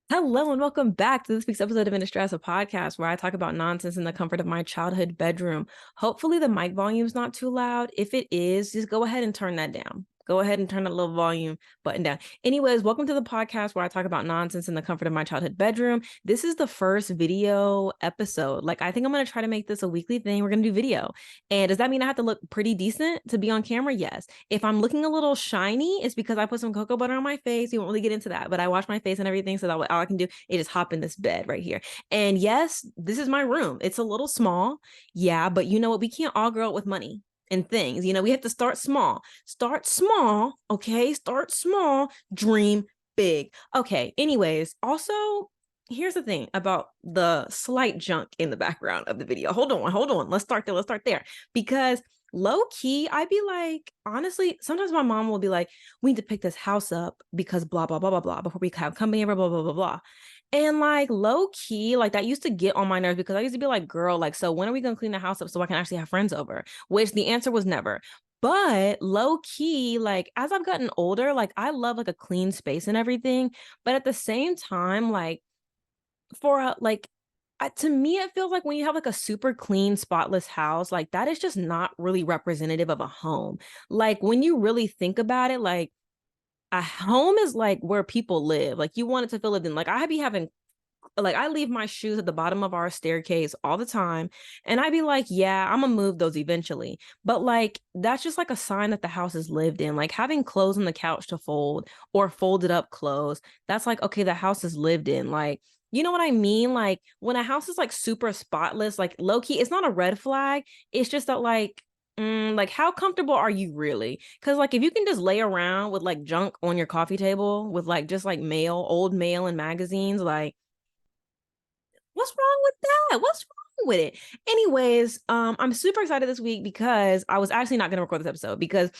Hello and welcome back to this week's episode of In Distress, a podcast where I talk about nonsense in the comfort of my childhood bedroom. Hopefully the mic volume's not too loud. If it is, just go ahead and turn that down. Go ahead and turn that little volume button down. Anyways, welcome to the podcast where I talk about nonsense in the comfort of my childhood bedroom. This is the first video episode. I think I'm going to try to make this a weekly thing. We're going to do video. And does that mean I have to look pretty decent to be on camera? Yes. If I'm looking a little shiny, it's because I put some cocoa butter on my face. We won't really get into that, but I wash my face and everything. So that all I can do is just hop in this bed right here. And yes, this is my room. It's a little small. Yeah, but you know what? We can't all grow up with money and things. We have to start small. Start small, okay? Start small, dream big. Okay, anyways, also, here's the thing about the slight junk in the background of the video. Hold on. Let's start there. Because low key, I'd be like, honestly, sometimes my mom will be like, we need to pick this house up because blah, blah, blah, blah, blah, before we have company, blah, blah, blah, blah, blah. And low key, that used to get on my nerves because I used to be like, girl, so when are we gonna clean the house up so I can actually have friends over? Which the answer was never. But low key, as I've gotten older, I love a clean space and everything. But at the same time, for to me, it feels like when you have a super clean, spotless house, that is just not really representative of a home. When you really think about it, a home is where people live. You want it to feel lived in. I be having I leave my shoes at the bottom of our staircase all the time. And I'd be like, yeah, I'm gonna move those eventually. But that's just a sign that the house is lived in. Having clothes on the couch to fold or folded up clothes, that's okay, the house is lived in. You know what I mean? When a house is super spotless, low key, it's not a red flag. It's just that how comfortable are you really? Because if you can just lay around with junk on your coffee table with just mail, old mail and magazines, what's wrong with that? What's wrong with it? Anyways, I'm super excited this week because I was actually not going to record this episode because,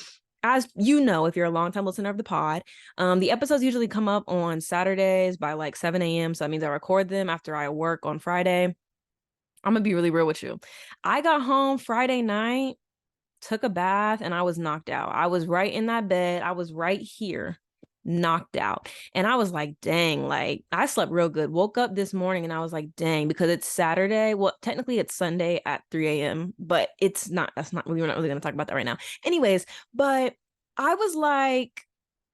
as you know, if you're a longtime listener of the pod, the episodes usually come up on Saturdays by 7 a.m. So that means I record them after I work on Friday. I'm going to be really real with you. I got home Friday night, took a bath, and I was knocked out. I was right in that bed. I was right here, knocked out. And I was like, dang, I slept real good. Woke up this morning and I was like, dang, because it's Saturday. Well, technically it's Sunday at 3 a.m., but we're not really going to talk about that right now. Anyways, but I was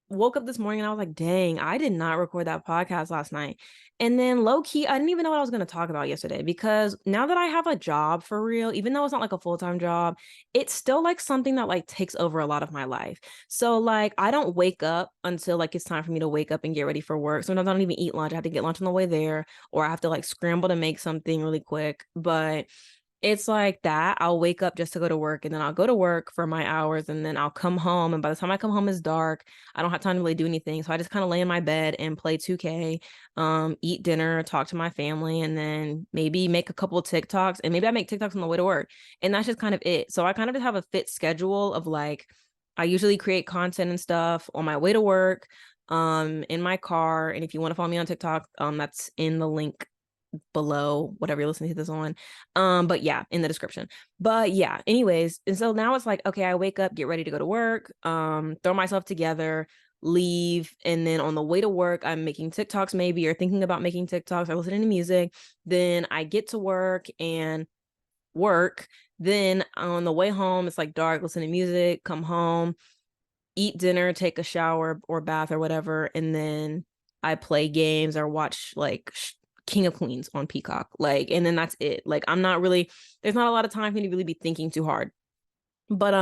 woke up this morning and I was like, dang, I did not record that podcast last night. And then low key, I didn't even know what I was going to talk about yesterday because now that I have a job for real, even though it's not a full-time job, it's still something that takes over a lot of my life. So I don't wake up until it's time for me to wake up and get ready for work. Sometimes I don't even eat lunch. I have to get lunch on the way there, or I have to scramble to make something really quick. But it's that I'll wake up just to go to work, and then I'll go to work for my hours, and then I'll come home, and by the time I come home it's dark. I don't have time to really do anything, so I just kind of lay in my bed and play 2K, eat dinner, talk to my family, and then maybe make a couple of TikToks, and maybe I make TikToks on the way to work, and that's just kind of it. So I kind of just have a fit schedule of I usually create content and stuff on my way to work, in my car. And if you want to follow me on TikTok, that's in the link below, whatever you're listening to this on. But yeah, in the description. But yeah, anyways, and so now it's okay, I wake up, get ready to go to work, throw myself together, leave, and then on the way to work, I'm making TikToks maybe, or thinking about making TikToks, or listening to music. Then I get to work and work. Then on the way home, it's dark, listen to music, come home, eat dinner, take a shower or bath or whatever, and then I play games or watch King of Queens on Peacock. And then that's it. I'm not really, there's not a lot of time for me to really be thinking too hard. But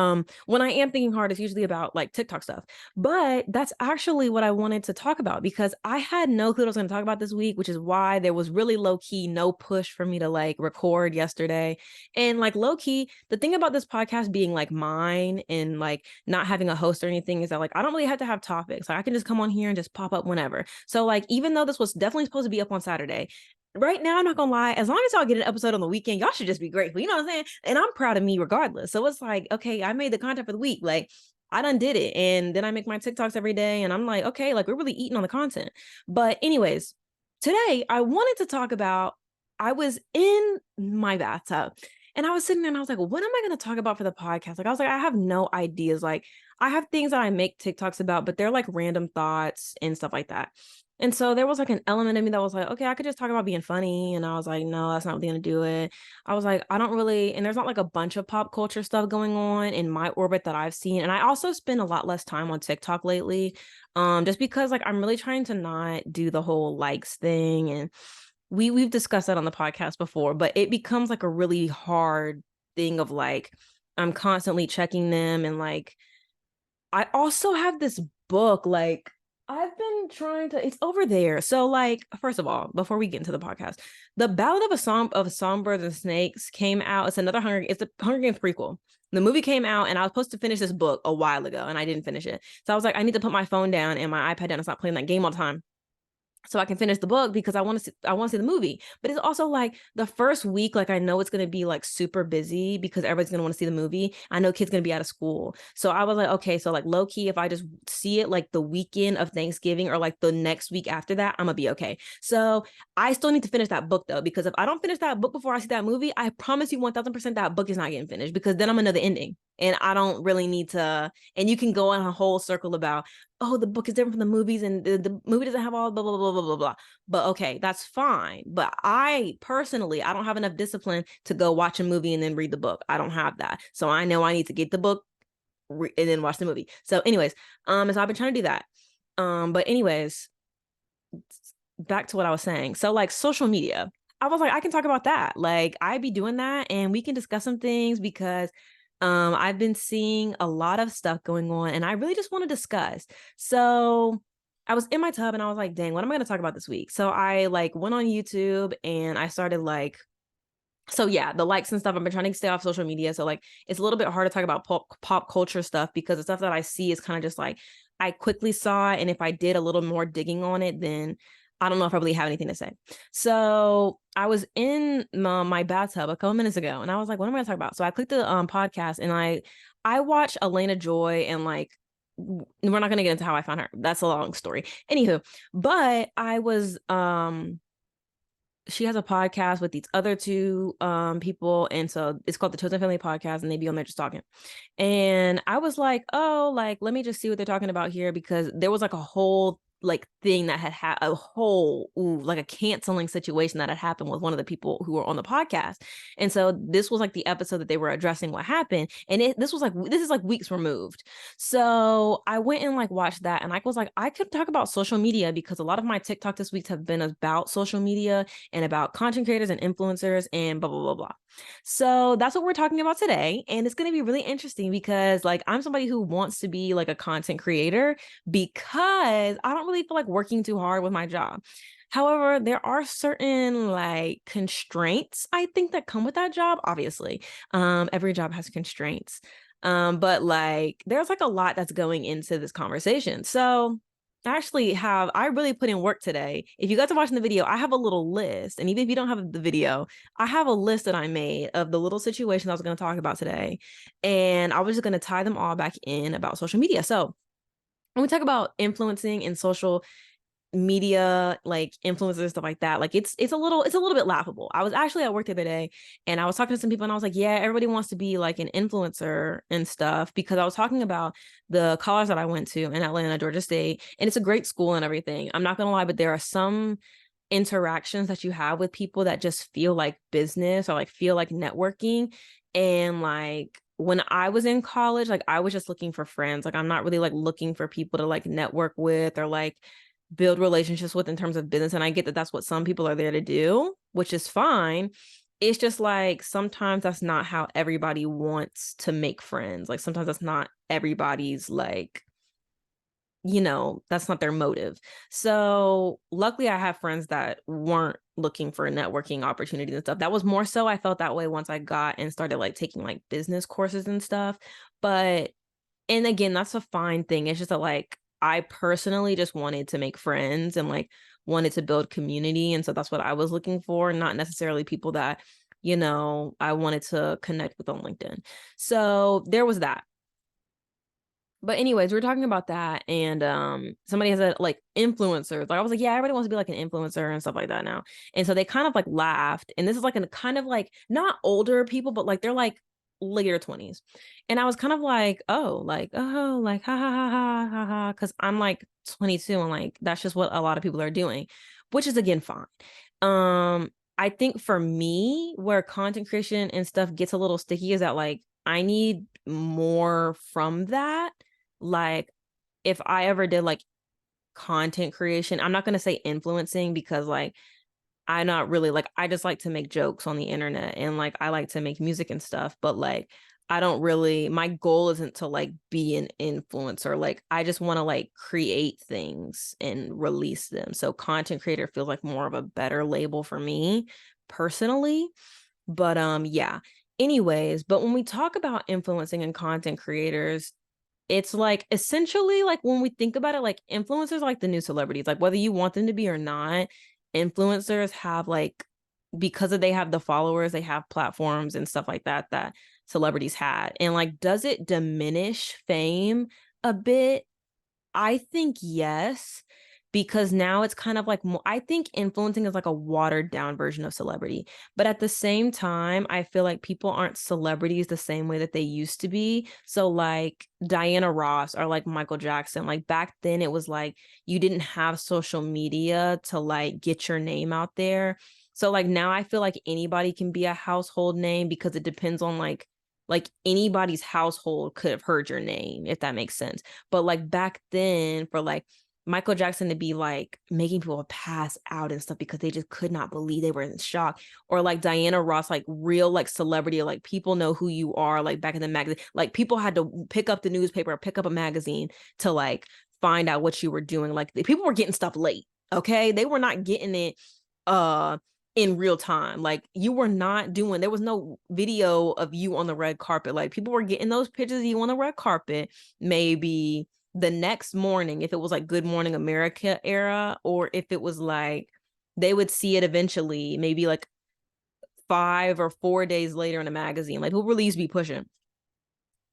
when I am thinking hard, it's usually about TikTok stuff. But that's actually what I wanted to talk about because I had no clue what I was going to talk about this week, which is why there was really low key no push for me to record yesterday. And low key, the thing about this podcast being mine and not having a host or anything is that I don't really have to have topics. I can just come on here and just pop up whenever. So even though this was definitely supposed to be up on Saturday, right now, I'm not gonna lie, as long as y'all get an episode on the weekend, y'all should just be grateful. You know what I'm saying? And I'm proud of me regardless. So it's okay, I made the content for the week. I done did it. And then I make my TikToks every day. And I'm okay, we're really eating on the content. But anyways, today I wanted to talk about, I was in my bathtub And I was sitting there and I was like, what am I going to talk about for the podcast? Like, I was like, I have no ideas. Like, I have things that I make TikToks about, but they're like random thoughts and stuff like that. And so there was like an element of me that was like, okay, I could just talk about being funny. And I was like, no, that's not what going to do it. I was like, I don't really, and there's not like a bunch of pop culture stuff going on in my orbit that I've seen. And I also spend a lot less time on TikTok lately, just because like I'm really trying to not do the whole likes thing. And we've discussed that on the podcast before, but it becomes like a really hard thing of like, I'm constantly checking them. And like, I also have this book, like, I've been trying to, it's over there. So, like, first of all, before we get into the podcast, the Ballad of Songbirds and Snakes came out. It's a Hunger Games prequel. The movie came out, and I was supposed to finish this book a while ago, and I didn't finish it. So I was like, I need to put my phone down and my iPad down and stop playing that game all the time, so I can finish the book, because I want to see the movie. But it's also like the first week, like I know it's going to be like super busy because everybody's going to want to see the movie. I know kids going to be out of school. So I was like, okay, so like low key, if I just see it like the weekend of Thanksgiving or like the next week after that, I'm gonna be okay. So I still need to finish that book though, because if I don't finish that book before I see that movie, I promise you 1000% that book is not getting finished, because then I'm gonna know the ending. And I don't really need to, and you can go in a whole circle about, oh, the book is different from the movies, and the movie doesn't have all blah, blah, blah, blah, blah, blah. But okay, that's fine. But I personally, I don't have enough discipline to go watch a movie and then read the book. I don't have that. So I know I need to get the book and then watch the movie. So anyways, so I've been trying to do that. But anyways, back to what I was saying. So like social media, I was like, I can talk about that. Like I'd be doing that and we can discuss some things, because I've been seeing a lot of stuff going on and I really just want to discuss. So I was in my tub and I was like, dang, what am I going to talk about this week? So I like went on YouTube and I started like, so yeah, the likes and stuff. I've been trying to stay off social media. So like, it's a little bit hard to talk about pop culture stuff, because the stuff that I see is kind of just like, I quickly saw it. And if I did a little more digging on it, then I don't know if I really have anything to say. So I was in my bathtub a couple minutes ago and I was like, what am I gonna talk about? So I clicked the podcast and I watched Elena Joy, and like, we're not gonna get into how I found her. That's a long story. Anywho, but I was she has a podcast with these other two people, and so it's called the Chosen Family Podcast, and they be on there just talking. And I was like, oh, like let me just see what they're talking about here, because there was like a whole like thing that had a whole like a canceling situation that had happened with one of the people who were on the podcast. And so this was like the episode that they were addressing what happened, and this is like weeks removed. So I went and like watched that, and I was like, I could talk about social media, because a lot of my TikTok this week have been about social media and about content creators and influencers and blah blah blah blah. So that's what we're talking about today, and it's going to be really interesting, because like I'm somebody who wants to be like a content creator, because I don't really feel like working too hard with my job. However, there are certain like constraints I think that come with that job. Obviously, every job has constraints, but like there's like a lot that's going into this conversation. So I really put in work today. If you guys are watching the video, I have a little list, and even if you don't have the video, I have a list that I made of the little situations I was going to talk about today, and I was just going to tie them all back in about social media. So when we talk about influencing and social media, like influencers, stuff like that, like it's a little bit laughable. I was actually at work the other day and I was talking to some people and I was like, yeah, everybody wants to be like an influencer and stuff, because I was talking about the college that I went to in Atlanta, Georgia State, and it's a great school and everything. I'm not gonna lie, but there are some interactions that you have with people that just feel like business or like feel like networking. And like when I was in college, like I was just looking for friends. Like I'm not really like looking for people to like network with or like build relationships with in terms of business. And I get that that's what some people are there to do, which is fine. It's just like sometimes that's not how everybody wants to make friends. Like sometimes that's not everybody's like, that's not their motive. So luckily I have friends that weren't looking for networking opportunities and stuff. That was more so I felt that way once I got and started like taking like business courses and stuff. But, and again, that's a fine thing. It's just that like I personally just wanted to make friends and like wanted to build community. And so that's what I was looking for, not necessarily people that, I wanted to connect with on LinkedIn. So there was that. But anyways, we were talking about that, and somebody has a like influencers. Like I was like, yeah, everybody wants to be like an influencer and stuff like that now. And so they kind of like laughed. And this is like a kind of like not older people, but like they're like later 20s. And I was kind of like, oh, like ha ha ha ha ha ha. Cause I'm like 22 and like that's just what a lot of people are doing, which is again fine. I think for me, where content creation and stuff gets a little sticky is that like I need more from that. Like if I ever did like content creation, I'm not going to say influencing because like I'm not really like I just like to make jokes on the internet and like I like to make music and stuff, but like I don't really my goal isn't to like be an influencer. Like I just want to like create things and release them. So content creator feels like more of a better label for me personally. But yeah. Anyways, but when we talk about influencing and content creators, it's like essentially like when we think about it, like influencers are like the new celebrities, like whether you want them to be or not, influencers have like because of they have the followers, they have platforms and stuff like that that celebrities had. And like, does it diminish fame a bit? I think yes, because now it's kind of like I think influencing is like a watered down version of celebrity. But at the same time, I feel like people aren't celebrities the same way that they used to be. So like Diana Ross or like Michael Jackson, like back then it was like you didn't have social media to like get your name out there. So like now I feel like anybody can be a household name because it depends on like anybody's household could have heard your name, if that makes sense. But like back then, for like Michael Jackson to be like making people pass out and stuff because they just could not believe they were in shock. Or like Diana Ross, like real like celebrity, like people know who you are, like back in the magazine. Like people had to pick up the newspaper or pick up a magazine to like find out what you were doing. Like people were getting stuff late. Okay. They were not getting it in real time. Like you were not doing, there was no video of you on the red carpet. Like people were getting those pictures of you on the red carpet maybe the next morning, if it was like Good Morning America era, or if it was like they would see it eventually, maybe like 5 or 4 days later in a magazine. Like people really used to be pushing.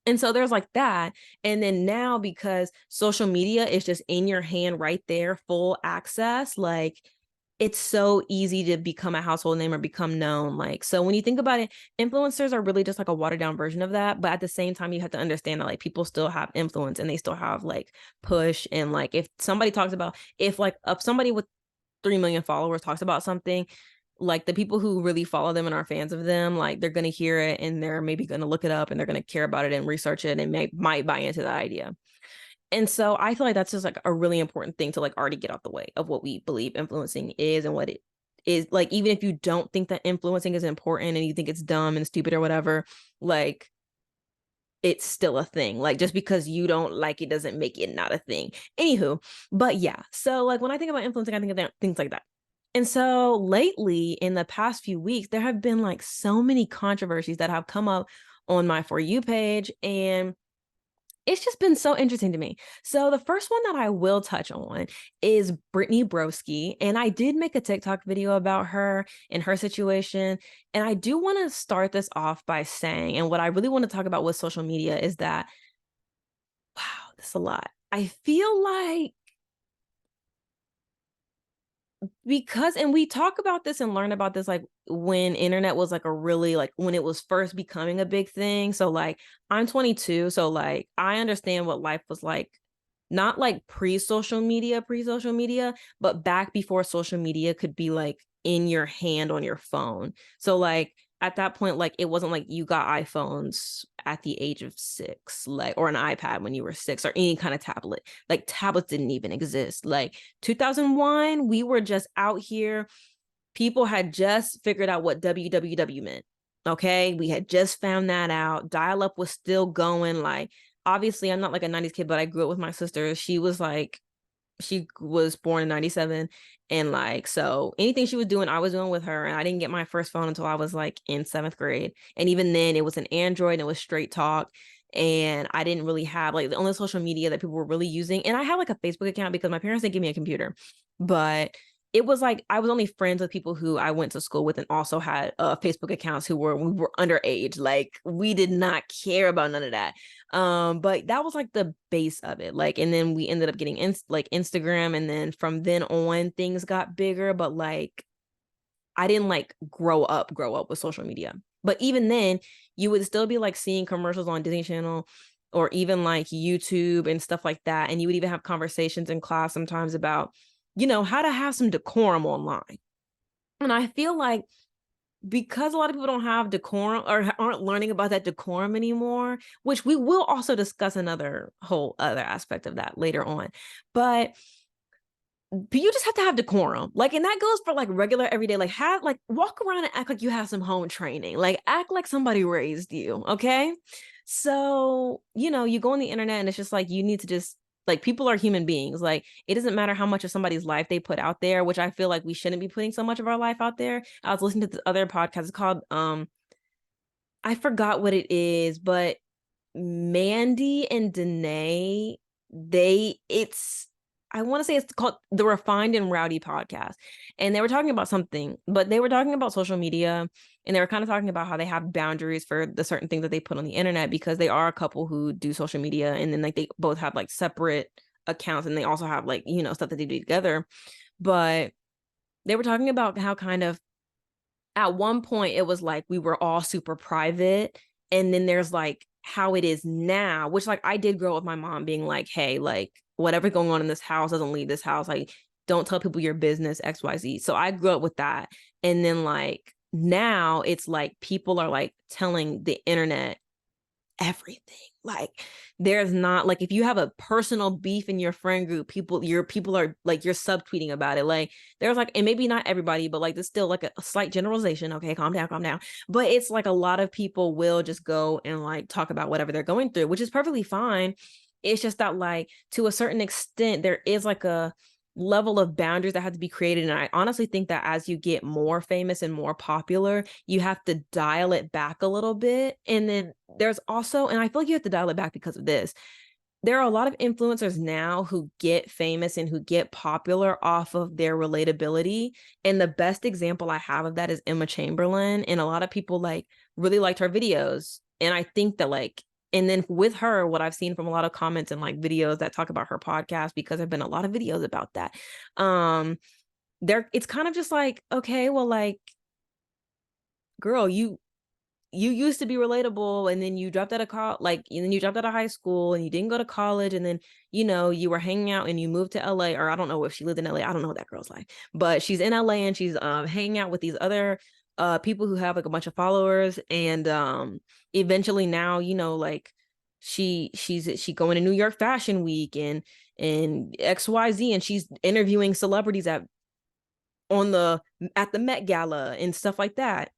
And so there's like that. And then now, because social media is just in your hand right there, full access, like it's so easy to become a household name or become known. Like, so when you think about it, influencers are really just like a watered down version of that. But at the same time, you have to understand that like people still have influence and they still have like push. And like if somebody talks about, if somebody with 3 million followers talks about something, like the people who really follow them and are fans of them, like they're going to hear it and they're maybe going to look it up and they're going to care about it and research it and might buy into the idea. And so I feel like that's just like a really important thing to like already get out the way of what we believe influencing is and what it is. Like, even if you don't think that influencing is important and you think it's dumb and stupid or whatever, like it's still a thing. Like just because you don't like it doesn't make it not a thing. Anywho, but yeah. So like when I think about influencing, I think of things like that. And so lately, in the past few weeks, there have been like so many controversies that have come up on my For You page. And it's just been so interesting to me. So the first one that I will touch on is Brittany Broski. And I did make a TikTok video about her and her situation. And I do want to start this off by saying, and what I really want to talk about with social media is that, wow, that's a lot. I feel like because and we talk about this and learn about this like when internet was like a really like when it was first becoming a big thing. So like I'm 22, so like I understand what life was like, not like pre-social media, but back before social media could be like in your hand on your phone. So like at that point, like it wasn't like you got iPhones at the age of 6, like, or an iPad when you were 6, or any kind of tablet. Like tablets didn't even exist. Like 2001, we were just out here. People had just figured out what www meant. Okay, we had just found that out. Dial up was still going. Like obviously I'm not like a 90s kid, but I grew up with my sister. She was born in 97, and like so anything she was doing I was doing with her. And I didn't get my first phone until I was like in 7th grade, and even then it was an Android and it was straight talk. And I didn't really have like the only social media that people were really using, and I had like a Facebook account because my parents didn't give me a computer, but it was like I was only friends with people who I went to school with and also had Facebook accounts we were underage. Like we did not care about none of that. But that was like the base of it. Like, and then we ended up getting like Instagram, and then from then on things got bigger, but like I didn't like grow up with social media. But even then, you would still be like seeing commercials on Disney Channel or even like YouTube and stuff like that. And you would even have conversations in class sometimes about, how to have some decorum online. And I feel like because a lot of people don't have decorum or aren't learning about that decorum anymore, which we will also discuss another whole other aspect of that later on. But you just have to have decorum. Like, and that goes for like regular everyday, like walk around and act like you have some home training, like act like somebody raised you. Okay. So, you go on the internet and it's just like, you need to just like, people are human beings. Like, it doesn't matter how much of somebody's life they put out there, which I feel like we shouldn't be putting so much of our life out there. I was listening to this other podcast. It's called, I forgot what it is, but Mandy and Danae, I want to say it's called the Refined and Rowdy podcast. And they were talking about something, but they were talking about social media, and they were kind of talking about how they have boundaries for the certain things that they put on the internet, because they are a couple who do social media, and then like they both have like separate accounts, and they also have like, stuff that they do together. But they were talking about how kind of at one point it was like we were all super private, and then there's like how it is now, which like I did grow up with my mom being like, hey, like whatever's going on in this house doesn't leave this house, like don't tell people your business, XYZ. So I grew up with that. And then like now it's like people are like telling the internet everything. Like there's not like, if you have a personal beef in your friend group, people are like, you're subtweeting about it. Like there's like, and maybe not everybody, but like there's still like a slight generalization. Okay, calm down. But it's like a lot of people will just go and like talk about whatever they're going through, which is perfectly fine. It's just that like to a certain extent, there is like a level of boundaries that have to be created. And I honestly think that as you get more famous and more popular, you have to dial it back a little bit. And then there's also, and I feel like you have to dial it back because of this, there are a lot of influencers now who get famous and who get popular off of their relatability. And the best example I have of that is Emma Chamberlain. And a lot of people like really liked her videos. And I think that like, and then with her, what I've seen from a lot of comments and like videos that talk about her podcast, because there've been a lot of videos about that. It's kind of just like, okay, well, like, girl, you used to be relatable, and then you dropped out of and then you dropped out of high school and you didn't go to college, and then you were hanging out and you moved to LA, or I don't know if she lived in LA. I don't know that girl's life, but she's in LA and she's hanging out with these other people who have like a bunch of followers, and eventually now like she going to New York Fashion Week and XYZ, and she's interviewing celebrities at the Met Gala and stuff like that.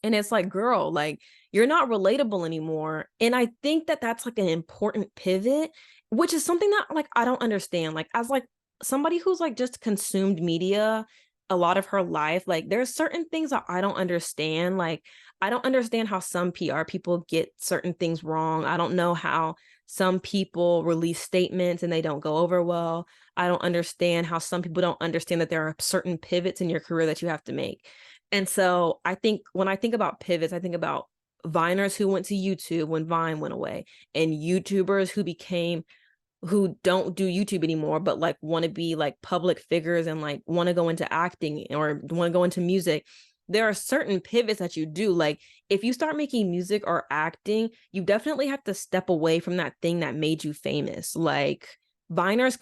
And it's like, girl, like you're not relatable anymore. And I think that that's like an important pivot, which is something that like I don't understand. Like as like somebody who's like just consumed media a lot of her life, like there's certain things that I don't understand. Like I don't understand how some PR people get certain things wrong. I don't know how some people release statements and they don't go over well. I don't understand how some people don't understand that there are certain pivots in your career that you have to make. And so I think when I think about pivots, I think about Viners who went to YouTube when Vine went away, and YouTubers who don't do YouTube anymore, but like want to be like public figures and like want to go into acting or want to go into music. There are certain pivots that you do. Like if you start making music or acting, you definitely have to step away from that thing that made you famous. Like Viners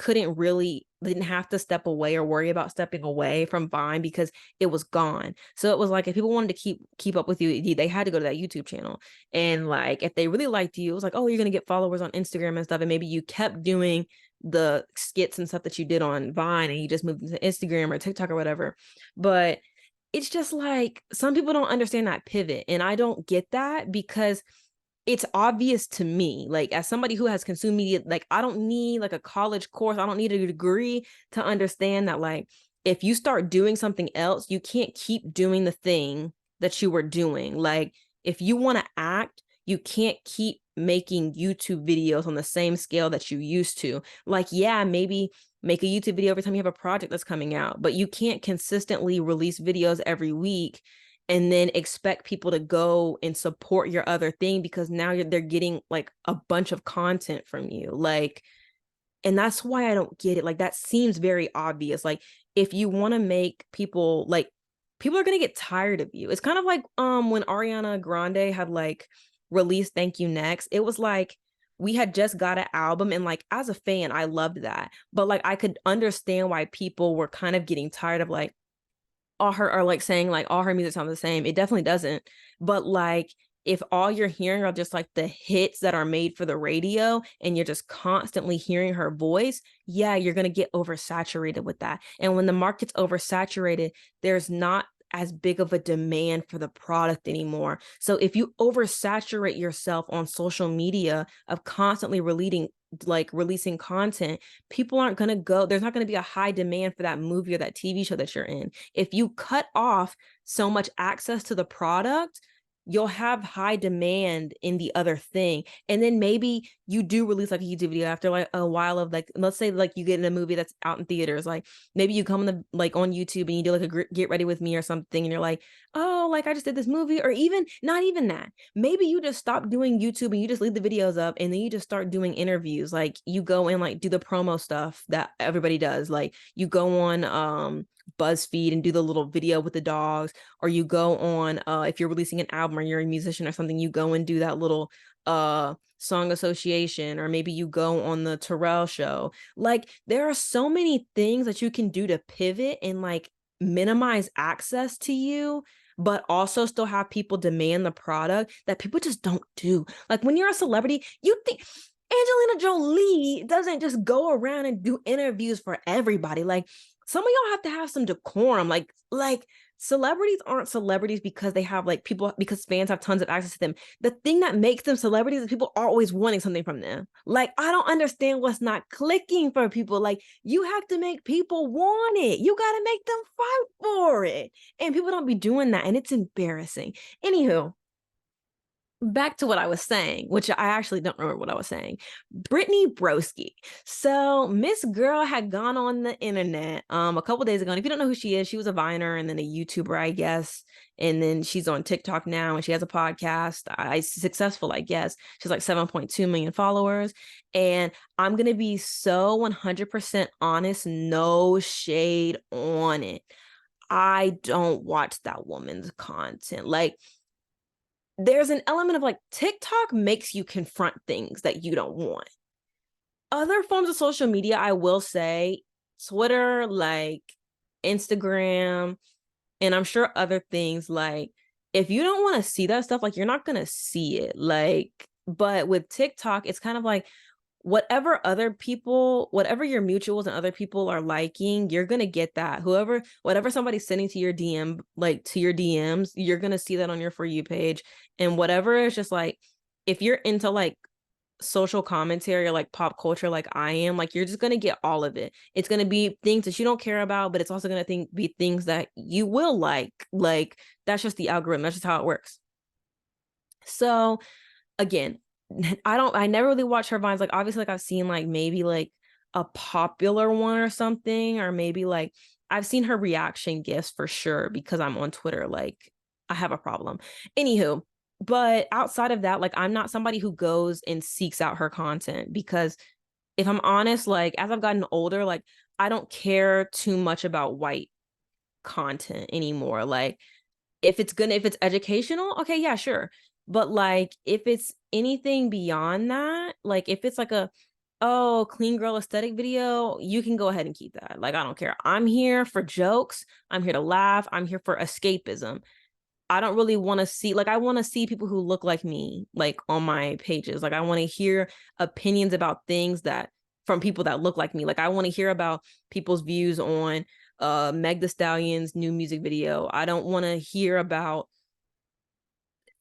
didn't have to step away or worry about stepping away from Vine because it was gone. So it was like if people wanted to keep up with you, they had to go to that YouTube channel. And like if they really liked you, it was like, oh, you're gonna get followers on Instagram and stuff. And maybe you kept doing the skits and stuff that you did on Vine and you just moved into Instagram or TikTok or whatever. But it's just like some people don't understand that pivot. And I don't get that because it's obvious to me, like as somebody who has consumed media, like I don't need like a college course. I don't need a degree to understand that like if you start doing something else, you can't keep doing the thing that you were doing. Like if you want to act, you can't keep making YouTube videos on the same scale that you used to. Like, yeah, maybe make a YouTube video every time you have a project that's coming out, but you can't consistently release videos every week and then expect people to go and support your other thing because now they're getting like a bunch of content from you. Like, and that's why I don't get it. Like, that seems very obvious. Like, if you want to make people like, people are going to get tired of you. It's kind of like when Ariana Grande had like released Thank You Next. It was like we had just got an album, and like as a fan I loved that, but like I could understand why people were kind of getting tired of like all her, or like saying like all her music sounds the same. It definitely doesn't. But like, if all you're hearing are just like the hits that are made for the radio and you're just constantly hearing her voice, yeah, you're going to get oversaturated with that. And when the market's oversaturated, there's not as big of a demand for the product anymore. So if you oversaturate yourself on social media of constantly releasing content, people aren't going to go, there's not going to be a high demand for that movie or that TV show that you're in. If you cut off so much access to the product, you'll have high demand in the other thing. And then maybe you do release like a YouTube video after like a while of like, let's say like you get in a movie that's out in theaters, like maybe you come like on YouTube and you do like a get ready with me or something, and you're like, oh, like I just did this movie. Or even not even that, maybe you just stop doing YouTube and you just leave the videos up, and then you just start doing interviews. Like you go and like do the promo stuff that everybody does. Like you go on BuzzFeed and do the little video with the dogs, or you go on if you're releasing an album or you're a musician or something, you go and do that little song association, or maybe you go on the Terrell show. Like there are so many things that you can do to pivot and like minimize access to you, but also still have people demand the product that people just don't do. Like when you're a celebrity, you think Angelina Jolie doesn't just go around and do interviews for everybody. Like some of y'all have to have some decorum. Like celebrities aren't celebrities because they have like people, because fans have tons of access to them. The thing that makes them celebrities is people are always wanting something from them. Like I don't understand what's not clicking for people. Like you have to make people want it. You got to make them fight for it. And people don't be doing that, and it's embarrassing. Anywho, back to what I was saying, which I actually don't remember what I was saying. Brittany Broski. So Miss Girl had gone on the internet a couple days ago. And if you don't know who she is, she was a Viner and then a YouTuber, I guess. And then she's on TikTok now, and she has a podcast. Successful, I guess. She's like 7.2 million followers. And I'm going to be so 100% honest, no shade on it. I don't watch that woman's content. Like, there's an element of like TikTok makes you confront things that you don't want. Other forms of social media, I will say, Twitter, like Instagram, and I'm sure other things, like if you don't want to see that stuff, like you're not going to see it. Like, but with TikTok, it's kind of like whatever your mutuals and other people are liking, you're going to get that. Whatever somebody's sending to your DM, like to your DMs, you're going to see that on your For You page. And whatever is just like, if you're into like social commentary or like pop culture, like I am, like you're just going to get all of it. It's going to be things that you don't care about, but it's also going to be things that you will like. Like that's just the algorithm. That's just how it works. So again, I never really watch her vines. Like obviously, like I've seen like maybe like a popular one or something, or maybe like I've seen her reaction gifs for sure because I'm on Twitter. Like I have a problem. Anywho, but outside of that, like I'm not somebody who goes and seeks out her content, because if I'm honest, like as I've gotten older, like I don't care too much about white content anymore. Like if it's educational, okay, yeah, sure. But like if it's anything beyond that, like if it's like clean girl aesthetic video, you can go ahead and keep that. Like I don't care. I'm here for jokes. I'm here to laugh. I'm here for escapism. I don't really want to see, like I want to see people who look like me, like on my pages. Like I want to hear opinions about things that from people that look like me. Like I want to hear about people's views on Meg Thee Stallion's new music video. I don't want to hear about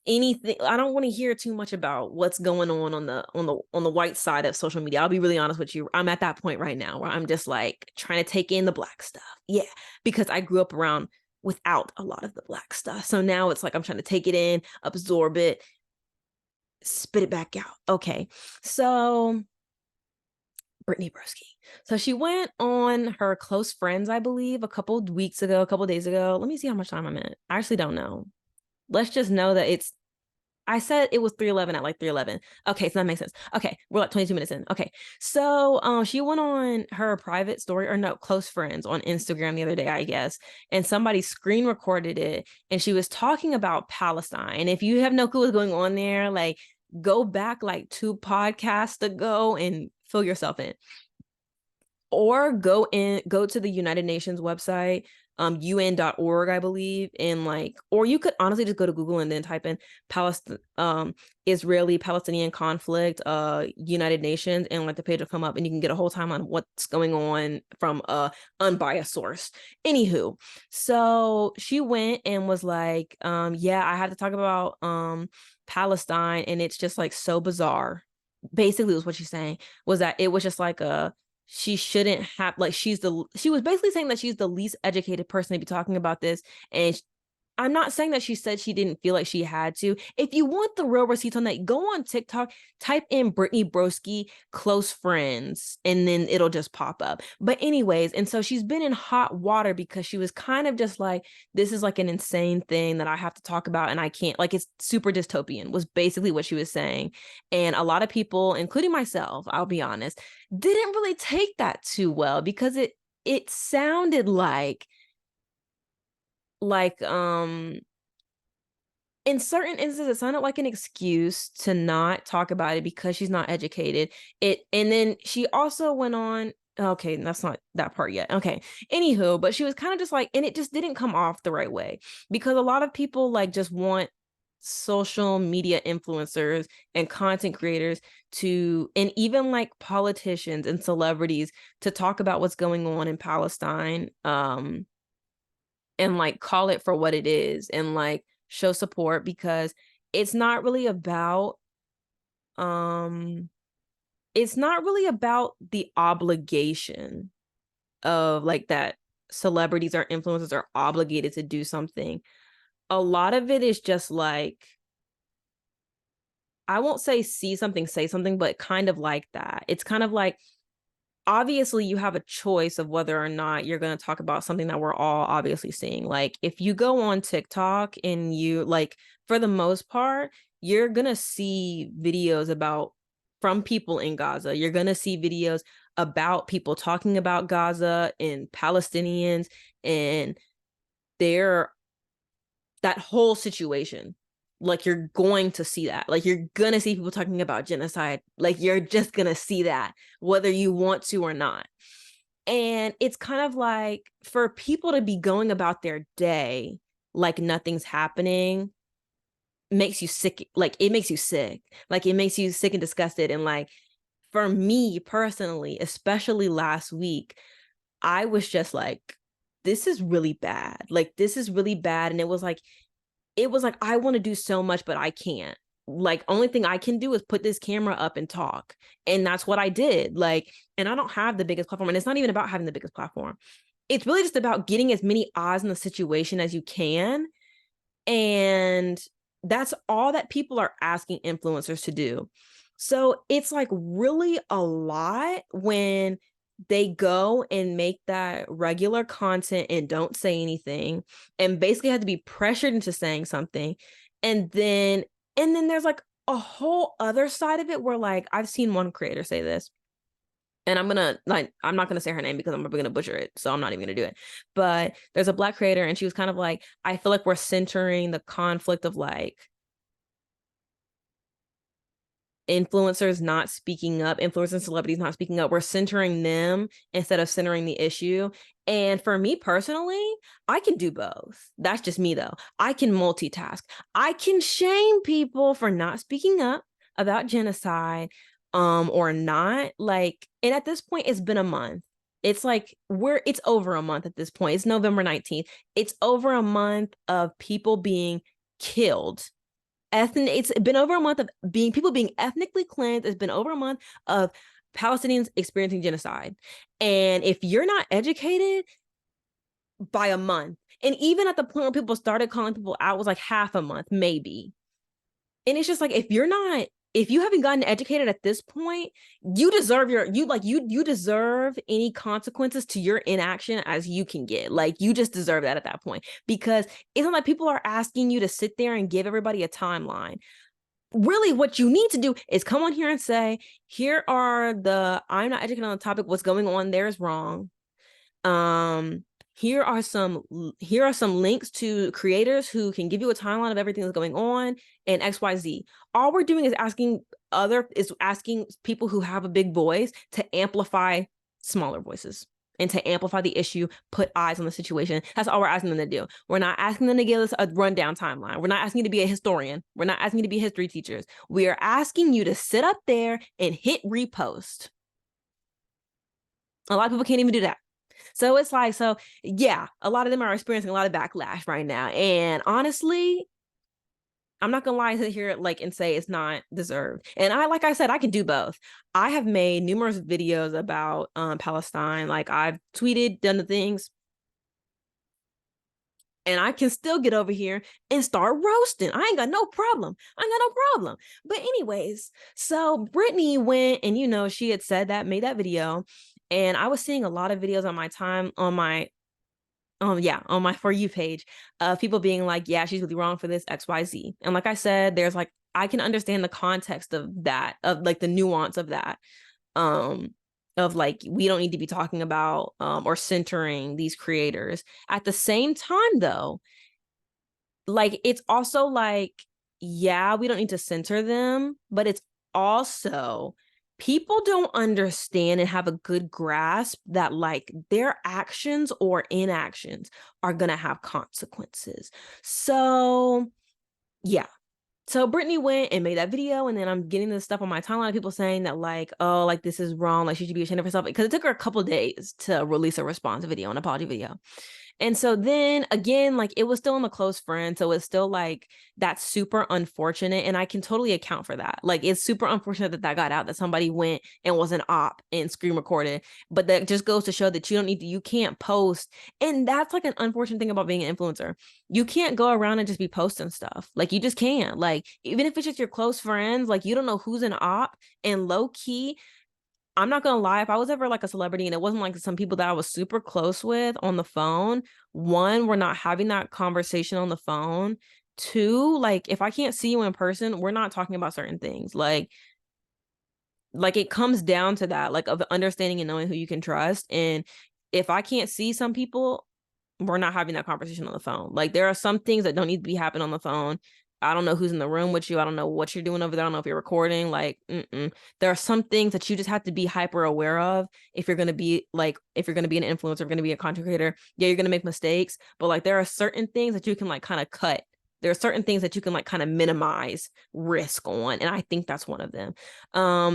anything. I don't want to hear too much about what's going on the white side of social media. I'll be really honest with you. I'm at that point right now where I'm just like trying to take in the black stuff. Yeah, because I grew up around without a lot of the black stuff. So now it's like I'm trying to take it in, absorb it, spit it back out. Okay. So Brittany Broski. So she went on her close friends, I believe, a couple days ago. Let me see how much time I'm in. I actually don't know. Let's just know that I said it was 3:11 at like 3:11. Okay, so that makes sense. Okay, we're like 22 minutes in. Okay, so she went on her private story, or no, close friends on Instagram the other day, I guess, and somebody screen recorded it, and she was talking about Palestine. And if you have no clue what's going on there, like go back like 2 podcasts ago and fill yourself in, or go to the United Nations website, un.org, I believe, and like, or you could honestly just go to Google and then type in Israeli Palestinian conflict, United Nations, and like the page will come up and you can get a whole time on what's going on from a unbiased source. Anywho, so she went and was like, yeah, I had to talk about Palestine, and it's just like so bizarre. Basically was what she's saying, was that it was just like she shouldn't have, like, she was basically saying that she's the least educated person to be talking about this. And I'm not saying that she said she didn't feel like she had to. If you want the real receipts on that, go on TikTok, type in Brittany Broski close friends, and then it'll just pop up. But anyways, and so she's been in hot water because she was kind of just like, this is like an insane thing that I have to talk about and I can't, like, it's super dystopian, was basically what she was saying. And a lot of people, including myself, I'll be honest, didn't really take that too well, because it sounded like in certain instances it sounded like an excuse to not talk about it because she's not educated. And then she also went on, okay, that's not that part yet. Okay. Anywho, but she was kind of just like, and it just didn't come off the right way, because a lot of people like just want social media influencers and content creators to, and even like politicians and celebrities, to talk about what's going on in Palestine, and like call it for what it is, and like show support, because it's not really about um the obligation of like that celebrities or influencers are obligated to do something. A lot of it is just like, I won't say see something, say something, but kind of like that. It's kind of like, obviously you have a choice of whether or not you're going to talk about something that we're all obviously seeing. Like if you go on TikTok and you like, for the most part, you're going to see videos about, from people in Gaza. You're going to see videos about people talking about Gaza and Palestinians and their, that whole situation. Like you're going to see that. Like you're going to see people talking about genocide. Like you're just going to see that whether you want to or not. And it's kind of like, for people to be going about their day like nothing's happening makes you sick. Like it makes you sick. Like it makes you sick and disgusted. And like, for me personally, especially last week, I was just like, this is really bad. Like this is really bad. And it was like, I want to do so much, but I can't. Like, only thing I can do is put this camera up and talk. And that's what I did. Like, and I don't have the biggest platform. And it's not even about having the biggest platform. It's really just about getting as many eyes in the situation as you can. And that's all that people are asking influencers to do. So it's like really a lot when they go and make that regular content and don't say anything, and basically have to be pressured into saying something. And then there's like a whole other side of it where, like, I've seen one creator say this, and I'm not gonna say her name because I'm probably gonna butcher it, so I'm not even gonna do it. But there's a Black creator, and she was kind of like, I feel like we're centering the conflict of like influencers not speaking up, influencers and celebrities not speaking up. We're centering them instead of centering the issue. And for me personally, I can do both. That's just me though. I can multitask. I can shame people for not speaking up about genocide, or not, like, and at this point it's been a month. It's like it's over a month at this point. It's November 19th. It's over a month of people being killed. It's been over a month of people being ethnically cleansed. It's been over a month of Palestinians experiencing genocide. And if you're not educated by a month, and even at the point where people started calling people out was like half a month, maybe. And it's just like, if you're not if you haven't gotten educated at this point, you deserve you deserve any consequences to your inaction as you can get. Like, you just deserve that at that point, because it's not like people are asking you to sit there and give everybody a timeline. Really, what you need to do is come on here and say, here are the, I'm not educated on the topic, what's going on there is wrong. Here are some links to creators who can give you a timeline of everything that's going on and XYZ. All we're doing is asking people who have a big voice to amplify smaller voices and to amplify the issue, put eyes on the situation. That's all we're asking them to do. We're not asking them to give us a rundown timeline. We're not asking you to be a historian. We're not asking you to be history teachers. We are asking you to sit up there and hit repost. A lot of people can't even do that. So it's like, yeah, a lot of them are experiencing a lot of backlash right now. And honestly, I'm not gonna lie here and say it's not deserved. And like I said, I can do both. I have made numerous videos about Palestine. Like, I've tweeted, done the things, and I can still get over here and start roasting. I ain't got no problem. But anyways, so Brittany went and, she had said that, made that video. And I was seeing a lot of videos on my on my For You page of people being like, yeah, she's really wrong for this, XYZ. And like I said, there's I can understand the context of that, of the nuance of that. Of we don't need to be talking about or centering these creators. At the same time, though, it's also yeah, we don't need to center them, but it's also, people don't understand and have a good grasp that their actions or inactions are gonna have consequences. So yeah. So Brittany went and made that video, and then I'm getting this stuff on my timeline of people saying that oh, this is wrong, she should be ashamed of herself, because it took her a couple of days to release a response video, an apology video. And so then again, it was still in the close friend, so it's still that's super unfortunate, and I can totally account for that. It's super unfortunate that got out, that somebody went and was an op and screen recorded, but that just goes to show that you can't post. And that's an unfortunate thing about being an influencer. You can't go around and just be posting stuff. You just can't. Even if it's just your close friends, you don't know who's an op. And low key, I'm not gonna lie, if I was ever a celebrity and it wasn't some people that I was super close with on the phone, one, we're not having that conversation on the phone. Two, if I can't see you in person, we're not talking about certain things. It comes down to that, of understanding and knowing who you can trust. And if I can't see some people, we're not having that conversation on the phone. There are some things that don't need to be happening on the phone. I don't know who's in the room with you. I don't know what you're doing over there. I don't know if you're recording. There are some things that you just have to be hyper aware of if you're going to be an influencer, if you're going to be a content creator. Yeah, you're going to make mistakes, but there are certain things that you can kind of cut. There are certain things that you can kind of minimize risk on. And I think that's one of them.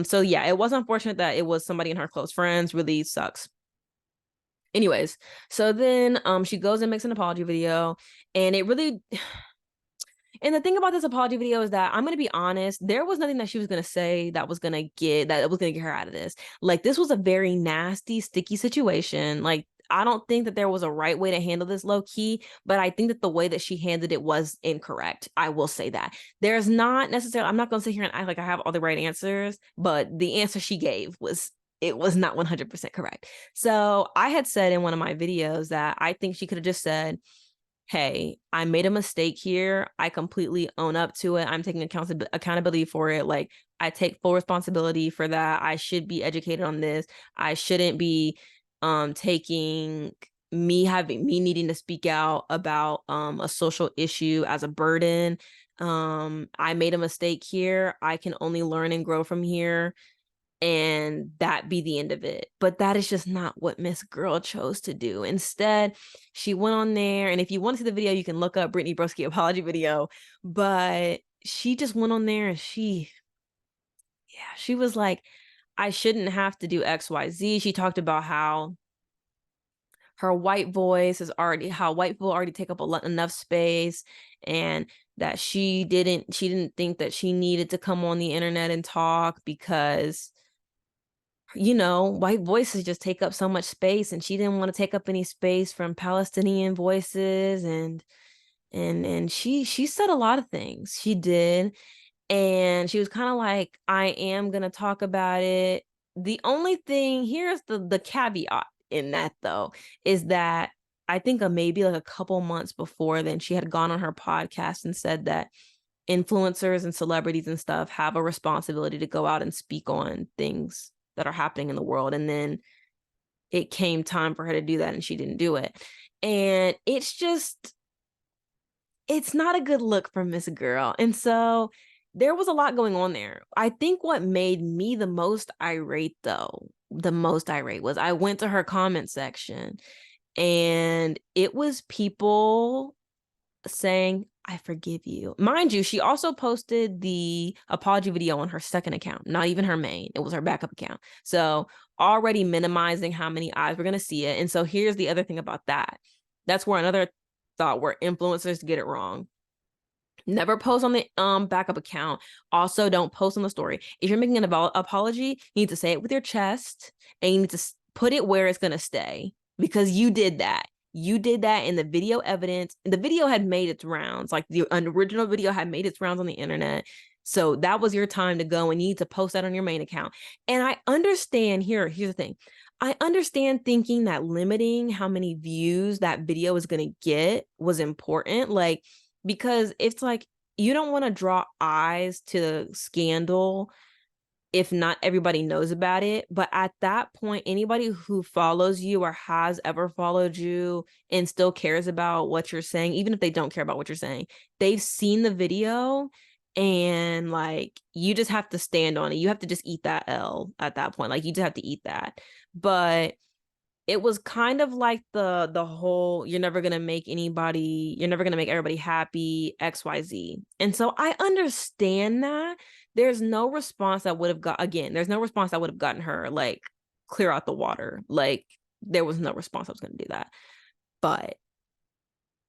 So yeah, it was unfortunate that it was somebody in her close friends. Really sucks. Anyways, so then she goes and makes an apology video, and it really and the thing about this apology video is that, I'm going to be honest, there was nothing that she was going to say that was going to get her out of this. This was a very nasty, sticky situation. I don't think that there was a right way to handle this, low key, but I think that the way that she handled it was incorrect. I will say that. There's not necessarily, I'm not going to sit here and act like I have all the right answers, but the answer she gave was not 100% correct. So I had said in one of my videos that I think she could have just said, hey, I made a mistake here. I completely own up to it. I'm taking accountability for it. I take full responsibility for that. I should be educated on this. I shouldn't be taking me needing to speak out about a social issue as a burden. I made a mistake here. I can only learn and grow from here, and that be the end of it. But that is just not what Miss Girl chose to do. Instead, she went on there, and if you want to see the video, you can look up Brittany Broski apology video, but she just went on there and she was like, I shouldn't have to do XYZ. She talked about how her white voice is how white people already take up enough space, and that she didn't think that she needed to come on the internet and talk because white voices just take up so much space, and she didn't want to take up any space from Palestinian voices. And she said a lot of things. She did. And she was kind of like, I am going to talk about it. The only thing, here's the caveat in that though, is that I think maybe like a couple months before then, she had gone on her podcast and said that influencers and celebrities and stuff have a responsibility to go out and speak on things that are happening in the world. And then it came time for her to do that and she didn't do it. And it's not a good look for Miss Girl. And so there was a lot going on there. I think what made me the most irate was I went to her comment section and it was people saying, I forgive you. Mind you, she also posted the apology video on her second account, not even her main. It was her backup account. So already minimizing how many eyes were going to see it. And so here's the other thing about that. That's where another thought where influencers get it wrong. Never post on the backup account. Also, don't post on the story. If you're making an apology, you need to say it with your chest and you need to put it where it's going to stay because you did that. You did that in the video evidence. The video had made its rounds. Like the original video had made its rounds on the internet. So that was your time to go and you need to post that on your main account. And I understand here's the thing. I understand thinking that limiting how many views that video is going to get was important. Like, because it's like, you don't want to draw eyes to the scandal if not everybody knows about it. But at that point, anybody who follows you or has ever followed you and still cares about what you're saying, even if they don't care about what you're saying, they've seen the video and like, you just have to stand on it. You have to just eat that L at that point. Like you just have to eat that. But it was kind of like the whole, you're never going to make everybody happy, XYZ. And so I understand that. There's no response that would have gotten her like clear out the water. Like there was no response that was going to do that. But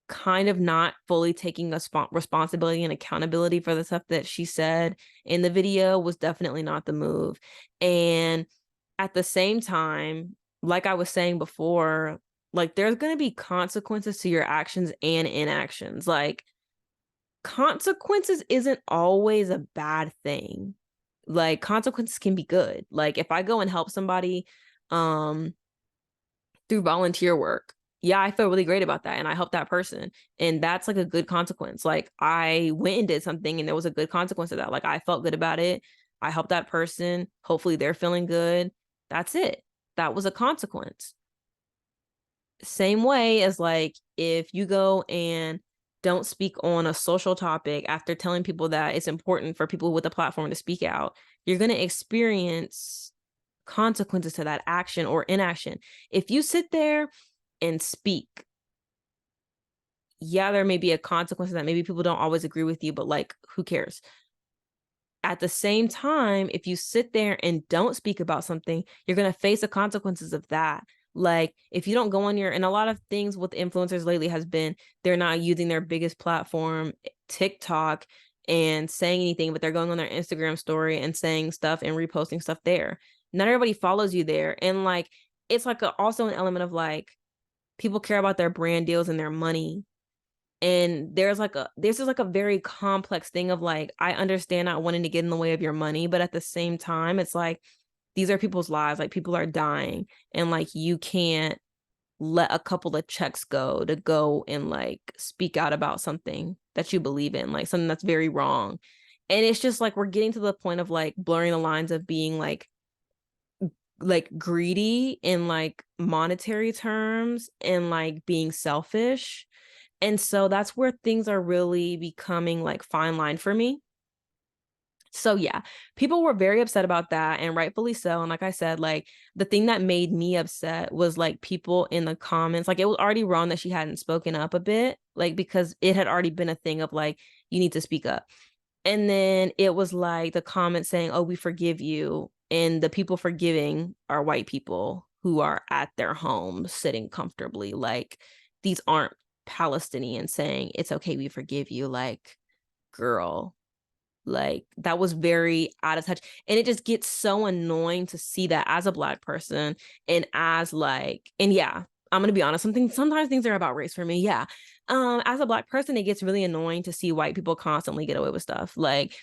kind of not fully taking responsibility and accountability for the stuff that she said in the video was definitely not the move. And at the same time, like I was saying before, like there's going to be consequences to your actions and inactions. Like consequences isn't always a bad thing. Like consequences can be good. Like if I go and help somebody through volunteer work, yeah, I feel really great about that. And I helped that person. And that's like a good consequence. Like I went and did something and there was a good consequence of that. Like I felt good about it. I helped that person. Hopefully they're feeling good. That's it. That was a consequence. Same way as like if you go and don't speak on a social topic after telling people that it's important for people with a platform to speak out, you're going to experience consequences to that action or inaction. If you sit there and speak, yeah, there may be a consequence that maybe people don't always agree with you, but like, who cares? At the same time, if you sit there and don't speak about something, you're going to face the consequences of that. Like if you don't go on and a lot of things with influencers lately has been, they're not using their biggest platform, TikTok, and saying anything, but they're going on their Instagram story and saying stuff and reposting stuff there. Not everybody follows you there. And like, it's like also an element of like, people care about their brand deals and their money. And this is like a very complex thing of like, I understand not wanting to get in the way of your money, but at the same time, it's like, these are people's lives. Like people are dying and like, you can't let a couple of checks go and like speak out about something that you believe in, like something that's very wrong. And it's just like, we're getting to the point of like blurring the lines of being like greedy in like monetary terms and like being selfish. And so that's where things are really becoming like fine line for me. So yeah, people were very upset about that and rightfully so. And like I said, like the thing that made me upset was like people in the comments, like it was already wrong that she hadn't spoken up a bit, like because it had already been a thing of like, you need to speak up. And then it was like the comments saying, oh, we forgive you. And the people forgiving are white people who are at their homes sitting comfortably. Like these aren't Palestinians saying it's okay, we forgive you. Like, girl, like that was very out of touch. And it just gets so annoying to see that as a Black person and as like, and yeah, I'm gonna be honest, sometimes things are about race for me. Yeah. As a Black person, it gets really annoying to see white people constantly get away with stuff. Like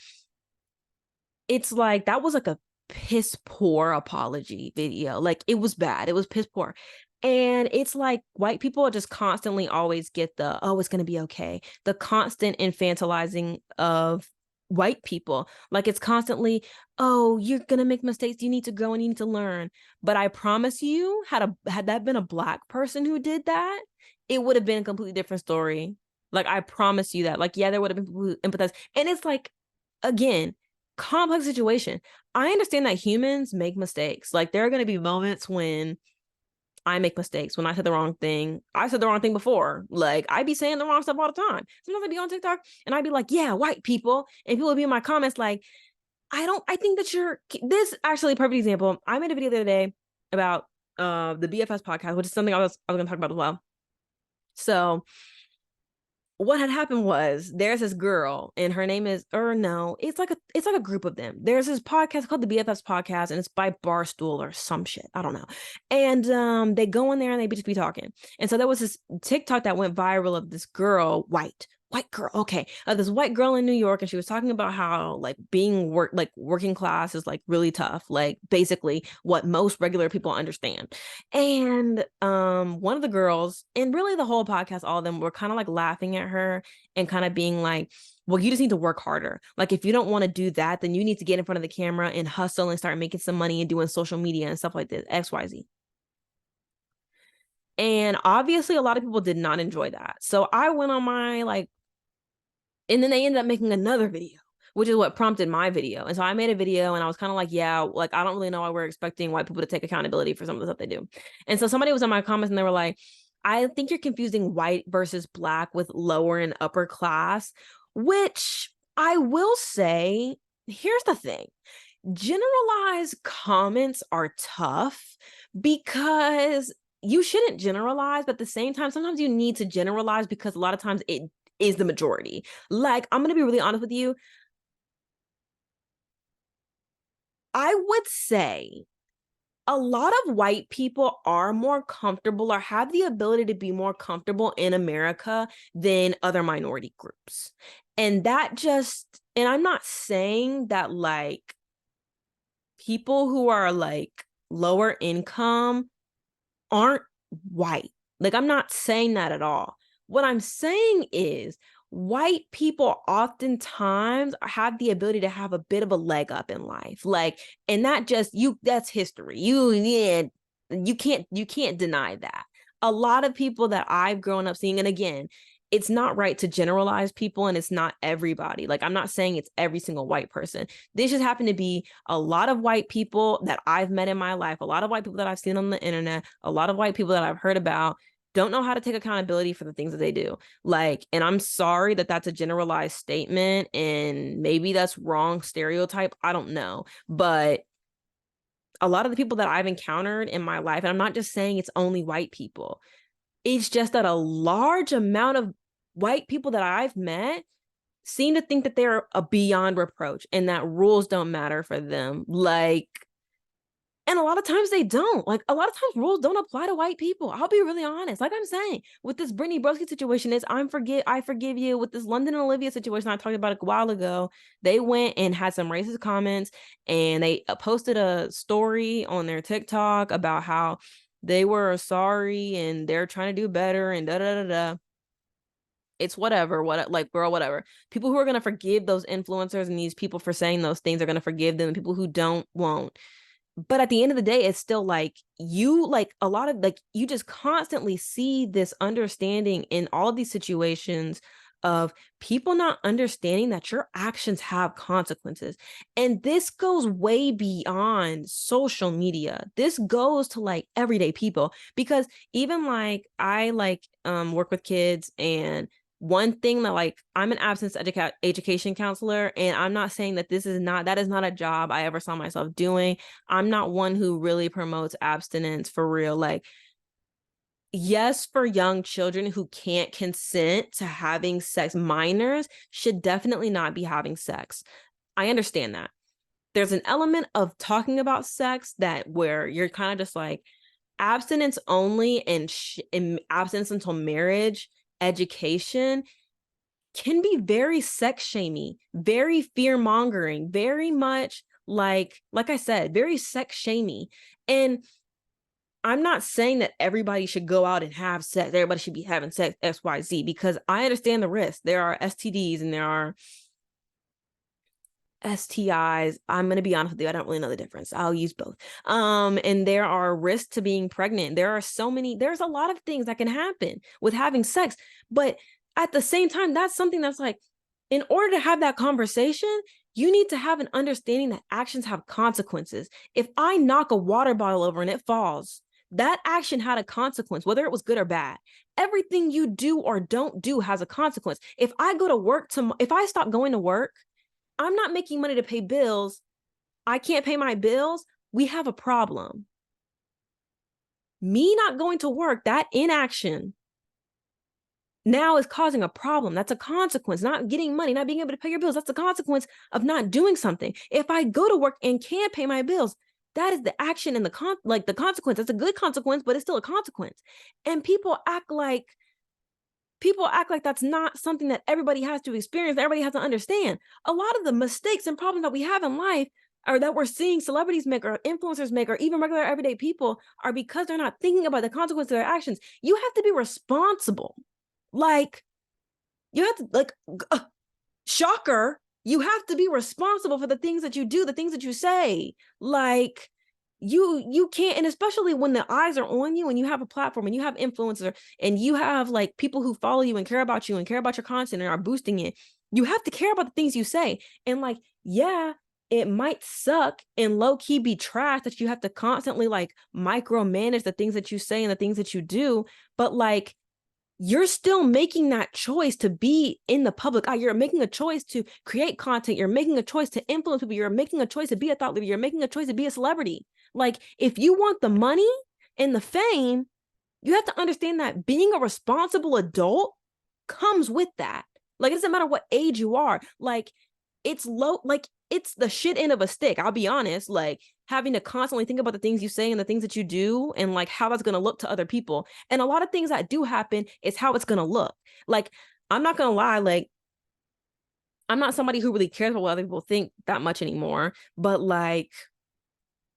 it's like that was like a piss poor apology video. Like it was bad. It was piss poor. And it's like white people just constantly always get the, oh, it's going to be okay. The constant infantilizing of white people. Like it's constantly, oh, you're going to make mistakes. You need to grow and you need to learn. But I promise you, had that been a Black person who did that, it would have been a completely different story. Like I promise you that. Like, yeah, there would have been people who empathize. And it's like, again, complex situation. I understand that humans make mistakes. Like there are going to be moments when I make mistakes, when I said the wrong thing. I said the wrong thing before. Like I'd be saying the wrong stuff all the time. Sometimes I'd be on TikTok and I'd be like, yeah, white people. And people would be in my comments like, I think that this actually a perfect example. I made a video the other day about the BFS podcast, which is something I was going to talk about as well. So what had happened was there's this girl and her name is, or no, it's like a group of them. There's this podcast called the BFFs podcast and it's by Barstool or some shit. I don't know. And they go in there and they just be talking. And so there was this TikTok that went viral of this girl, white girl. Okay. This white girl in New York. And she was talking about how like being working class is like really tough. Like basically what most regular people understand. And one of the girls, and really the whole podcast, all of them were kind of like laughing at her and kind of being like, well, you just need to work harder. Like if you don't want to do that, then you need to get in front of the camera and hustle and start making some money and doing social media and stuff like this, XYZ. And obviously a lot of people did not enjoy that. So I went on my like, and then they ended up making another video, which is what prompted my video. And so I made a video and I was kind of like, yeah, like, I don't really know why we're expecting white people to take accountability for some of the stuff they do. And so somebody was in my comments and they were like, I think you're confusing white versus Black with lower and upper class, which I will say, here's the thing. Generalized comments are tough because you shouldn't generalize, but at the same time, sometimes you need to generalize because a lot of times it is the majority. Like, I'm going to be really honest with you. I would say a lot of white people are more comfortable or have the ability to be more comfortable in America than other minority groups. And and I'm not saying that like people who are like lower income aren't white. Like, I'm not saying that at all. What I'm saying is white people oftentimes have the ability to have a bit of a leg up in life. Like, and that's history. You can't deny that. A lot of people that I've grown up seeing, and again, it's not right to generalize people and it's not everybody. Like, I'm not saying it's every single white person. This just happened to be a lot of white people that I've met in my life, a lot of white people that I've seen on the internet, a lot of white people that I've heard about don't know how to take accountability for the things that they do. Like, and I'm sorry that that's a generalized statement and maybe that's wrong stereotype. I don't know. But a lot of the people that I've encountered in my life, and I'm not just saying it's only white people, it's just that a large amount of white people that I've met seem to think that they're a beyond reproach and that rules don't matter for them. Like, and a lot of times they don't. Like, a lot of times rules don't apply to white people. I'll be really honest. Like I'm saying, with this Brittany Broski situation I forgive you. With this London and Olivia situation I talked about a while ago, they went and had some racist comments and they posted a story on their TikTok about how they were sorry and they're trying to do better and da da da da. It's whatever, like, girl, whatever. People who are going to forgive those influencers and these people for saying those things are going to forgive them. And people who don't, won't. But at the end of the day, it's still like a lot of like, you just constantly see this understanding in all of these situations of people not understanding that your actions have consequences. And this goes way beyond social media. This goes to like everyday people, because even like I work with kids, and one thing that like, I'm an absence education counselor, and I'm not saying that that is not a job I ever saw myself doing. I'm not one who really promotes abstinence for real. Like, yes, for young children who can't consent to having sex, minors should definitely not be having sex. I understand that. There's an element of talking about sex that where you're kind of just like abstinence only and abstinence until marriage education can be very sex shamey, very fear mongering, very much like I said, very sex shamey. And I'm not saying that everybody should go out and have sex. Everybody should be having sex, XYZ, because I understand the risk. There are STDs and there are STIs. I'm going to be honest with you. I don't really know the difference. I'll use both. And there are risks to being pregnant. There's a lot of things that can happen with having sex. But at the same time, that's something that's like, in order to have that conversation, you need to have an understanding that actions have consequences. If I knock a water bottle over and it falls, that action had a consequence, whether it was good or bad. Everything you do or don't do has a consequence. If I go to work if I stop going to work, I'm not making money to pay bills. I can't pay my bills. We have a problem. Me not going to work, that inaction now is causing a problem. That's a consequence. Not getting money, not being able to pay your bills. That's a consequence of not doing something. If I go to work and can't pay my bills, that is the action and the consequence. That's a good consequence, but it's still a consequence. And people act like that's not something that everybody has to experience, that everybody has to understand. A lot of the mistakes and problems that we have in life, or that we're seeing celebrities make or influencers make, or even regular everyday people, are because they're not thinking about the consequences of their actions. You have to be responsible. Like, you have to, shocker, you have to be responsible for the things that you do, the things that you say. Like, you can't, and especially when the eyes are on you and you have a platform and you have influencers and you have like people who follow you and care about your content and are boosting it, you have to care about the things you say. And like, yeah, it might suck and low key be trash that you have to constantly like micromanage the things that you say and the things that you do, but like, you're still making that choice to be in the public eye. You're making a choice to create content. You're making a choice to influence people. You're making a choice to be a thought leader. You're making a choice to be a celebrity. Like, if you want the money and the fame, you have to understand that being a responsible adult comes with that. Like, it doesn't matter what age you are. Like, it's the shit end of a stick. I'll be honest. Like, having to constantly think about the things you say and the things that you do and like how that's going to look to other people. And a lot of things that do happen is how it's going to look. Like, I'm not going to lie. Like, I'm not somebody who really cares about what other people think that much anymore, but like,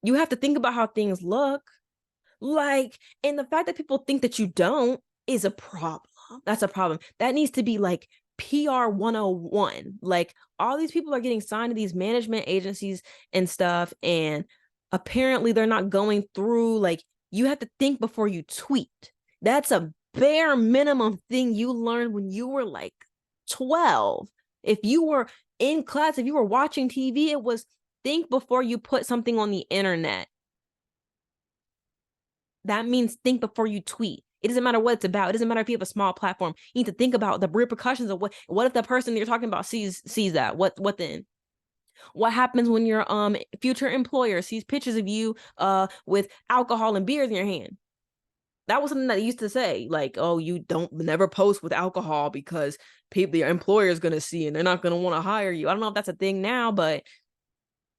you have to think about how things look. Like, and the fact that people think that you don't is a problem. That's a problem. That needs to be like PR 101. Like, all these people are getting signed to these management agencies and stuff, and apparently they're not going through, like, you have to think before you tweet. That's a bare minimum thing you learned when you were like 12. If you were in class, if you were watching TV, it was think before you put something on the internet. That means think before you tweet. It doesn't matter what it's about. It doesn't matter if you have a small platform. You need to think about the repercussions of what if the person you're talking about sees that? What then? What happens when your future employer sees pictures of you with alcohol and beers in your hand? That was something that they used to say, like, oh, you don't never post with alcohol because your employer is going to see and they're not going to want to hire you. I don't know if that's a thing now, but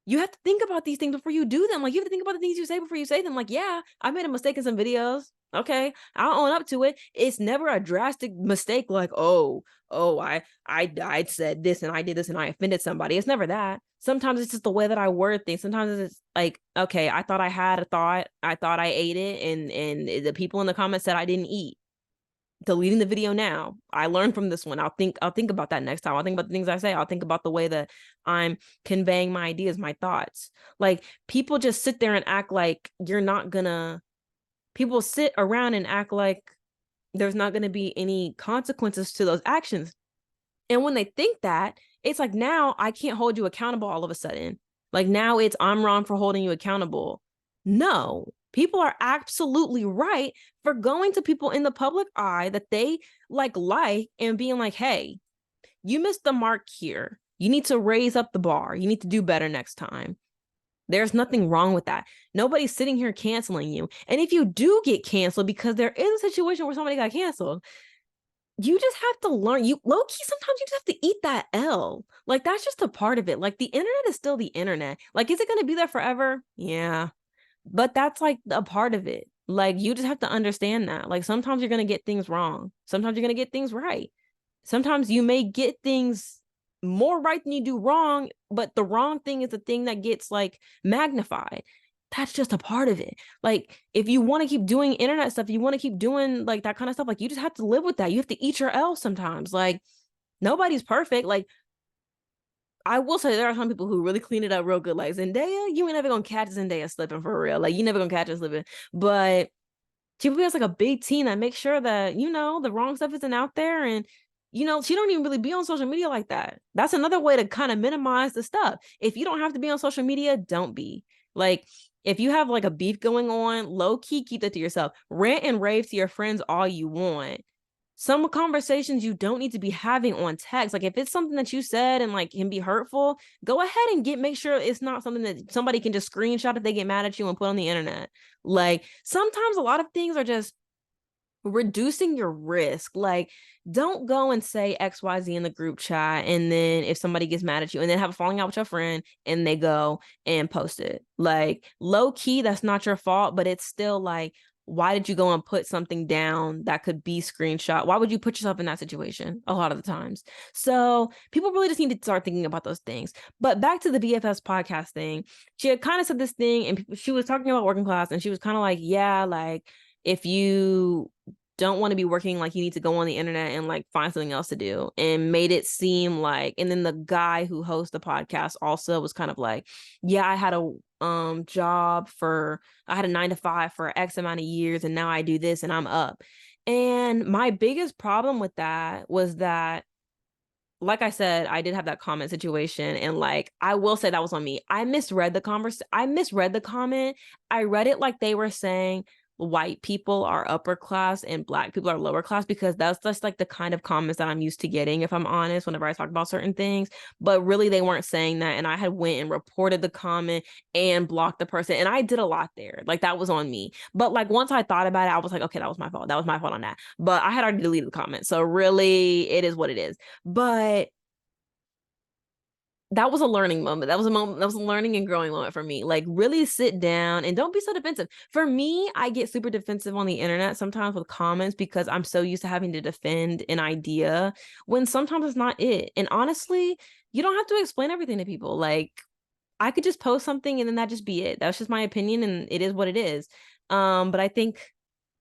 you have to think about these things before you do them. Like, you have to think about the things you say before you say them. Like, yeah, I made a mistake in some videos. Okay, I'll own up to it. It's never a drastic mistake like, I said this and I did this and I offended somebody. It's never that. Sometimes it's just the way that I word things. Sometimes it's like, okay, I thought I had a thought. I thought I ate it, and the people in the comments said I didn't eat. Deleting the video now. I learned from this one. I'll think about that next time. I'll think about the things I say. I'll think about the way that I'm conveying my ideas, my thoughts. Like, people just sit there and act like people sit around and act like there's not going to be any consequences to those actions. And when they think that, it's like, now I can't hold you accountable all of a sudden. Like, now it's I'm wrong for holding you accountable. No, people are absolutely right for going to people in the public eye that they like and being like, hey, you missed the mark here. You need to raise up the bar. You need to do better next time. There's nothing wrong with that. Nobody's sitting here canceling you. And if you do get canceled because there is a situation where somebody got canceled, you just have to learn. You low-key, sometimes you just have to eat that L. Like, that's just a part of it. Like, the internet is still the internet. Like, is it going to be there forever? Yeah. But that's like a part of it. Like, you just have to understand that. Like, sometimes you're going to get things wrong. Sometimes you're going to get things right. sometimes you may get things more right than you do wrong, but the wrong thing is the thing that gets like magnified. That's just a part of it. Like, if you want to keep doing internet stuff, you want to keep doing like that kind of stuff, like you just have to live with that. You have to eat your L sometimes. Like, nobody's perfect. Like, I will say there are some people who really clean it up real good. Like Zendaya, you ain't never gonna catch Zendaya slipping for real. Like, you never gonna catch her slipping. But she has like a big team that makes sure that, you know, the wrong stuff isn't out there. And, you know, she don't even really be on social media like that. That's another way to kind of minimize the stuff. If you don't have to be on social media, don't be. Like, if you have like a beef going on, low key, keep that to yourself. Rant and rave to your friends all you want. Some conversations you don't need to be having on text. Like, if it's something that you said and like can be hurtful, go ahead and make sure it's not something that somebody can just screenshot if they get mad at you and put on the internet. Like, sometimes a lot of things are just reducing your risk. Like, don't go and say XYZ in the group chat, and then if somebody gets mad at you and then have a falling out with your friend and they go and post it. Like, low key, that's not your fault, but it's still like, why did you go and put something down that could be screenshot? Why would you put yourself in that situation a lot of the times? So people really just need to start thinking about those things. But back to the BFS podcast thing, she had kind of said this thing, and she was talking about working class, and she was kind of like, yeah, like, if you don't want to be working, like, you need to go on the internet and like find something else to do, and made it seem like, and then the guy who hosts the podcast also was kind of like, yeah, I had a job for, I had a 9 to 5 for X amount of years, and now I do this and I'm up. And my biggest problem with that was that, like I said, I did have that comment situation, and like, I will say that was on me. I misread the comment. I read it like they were saying white people are upper class and black people are lower class, because that's just like the kind of comments that I'm used to getting, if I'm honest, whenever I talk about certain things. But really, they weren't saying that, and I had went and reported the comment and blocked the person, and I did a lot there. Like, that was on me. But like, once I thought about it, I was like, okay, that was my fault. That was my fault on that. But I had already deleted the comment, so really, it is what it is. But that was a learning moment. That was a learning and growing moment for me. Like, really sit down and don't be so defensive. For me, I get super defensive on the internet sometimes with comments, because I'm so used to having to defend an idea when sometimes it's not it. And honestly, you don't have to explain everything to people. Like, I could just post something and then that just be it. That's just my opinion, and it is what it is. But I think,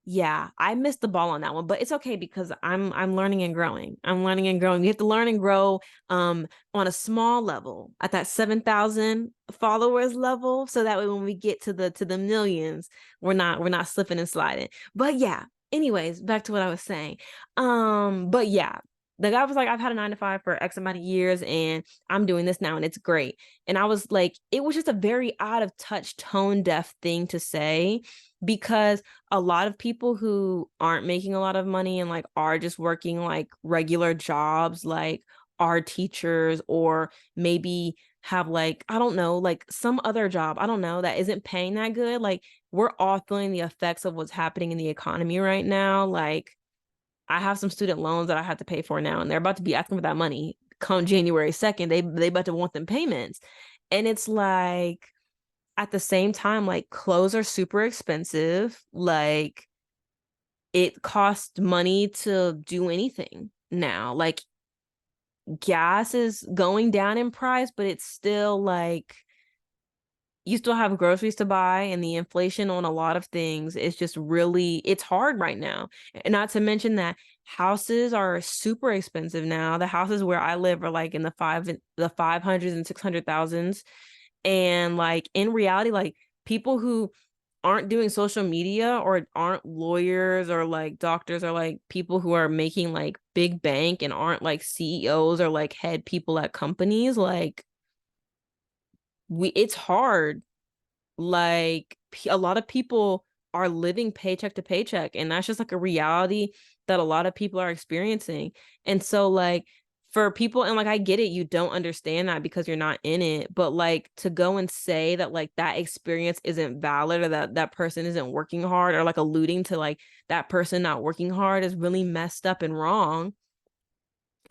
yeah, I missed the ball on that one, but it's okay, because I'm learning and growing. I'm learning and growing. You have to learn and grow on a small level, at that 7,000 followers level, so that way when we get to the millions, we're not slipping and sliding. But yeah, anyways, back to what I was saying. But yeah, the guy was like, I've had a 9 to 5 for X amount of years, and I'm doing this now, and it's great. And I was like, it was just a very out of touch, tone deaf thing to say, because a lot of people who aren't making a lot of money and like are just working like regular jobs, like are teachers, or maybe have like, I don't know, like some other job, I don't know, that isn't paying that good. Like, we're all feeling the effects of what's happening in the economy right now. Like, I have some student loans that I have to pay for now, and they're about to be asking for that money come January 2nd. They about to want them payments. And it's like, at the same time, like, clothes are super expensive. Like, it costs money to do anything now. Like, gas is going down in price, but it's still like, you still have groceries to buy, and the inflation on a lot of things is just really, it's hard right now. And not to mention that houses are super expensive now. The houses where I live are like in the 500s and 600,000s. And like, in reality, like, people who aren't doing social media or aren't lawyers or like doctors, or like people who are making like big bank and aren't like CEOs or like head people at companies, like, it's hard. Like, a lot of people are living paycheck to paycheck, and that's just like a reality that a lot of people are experiencing. And so like, for people, and like, I get it, you don't understand that because you're not in it, but like, to go and say that like that experience isn't valid, or that that person isn't working hard, or like alluding to like that person not working hard, is really messed up and wrong.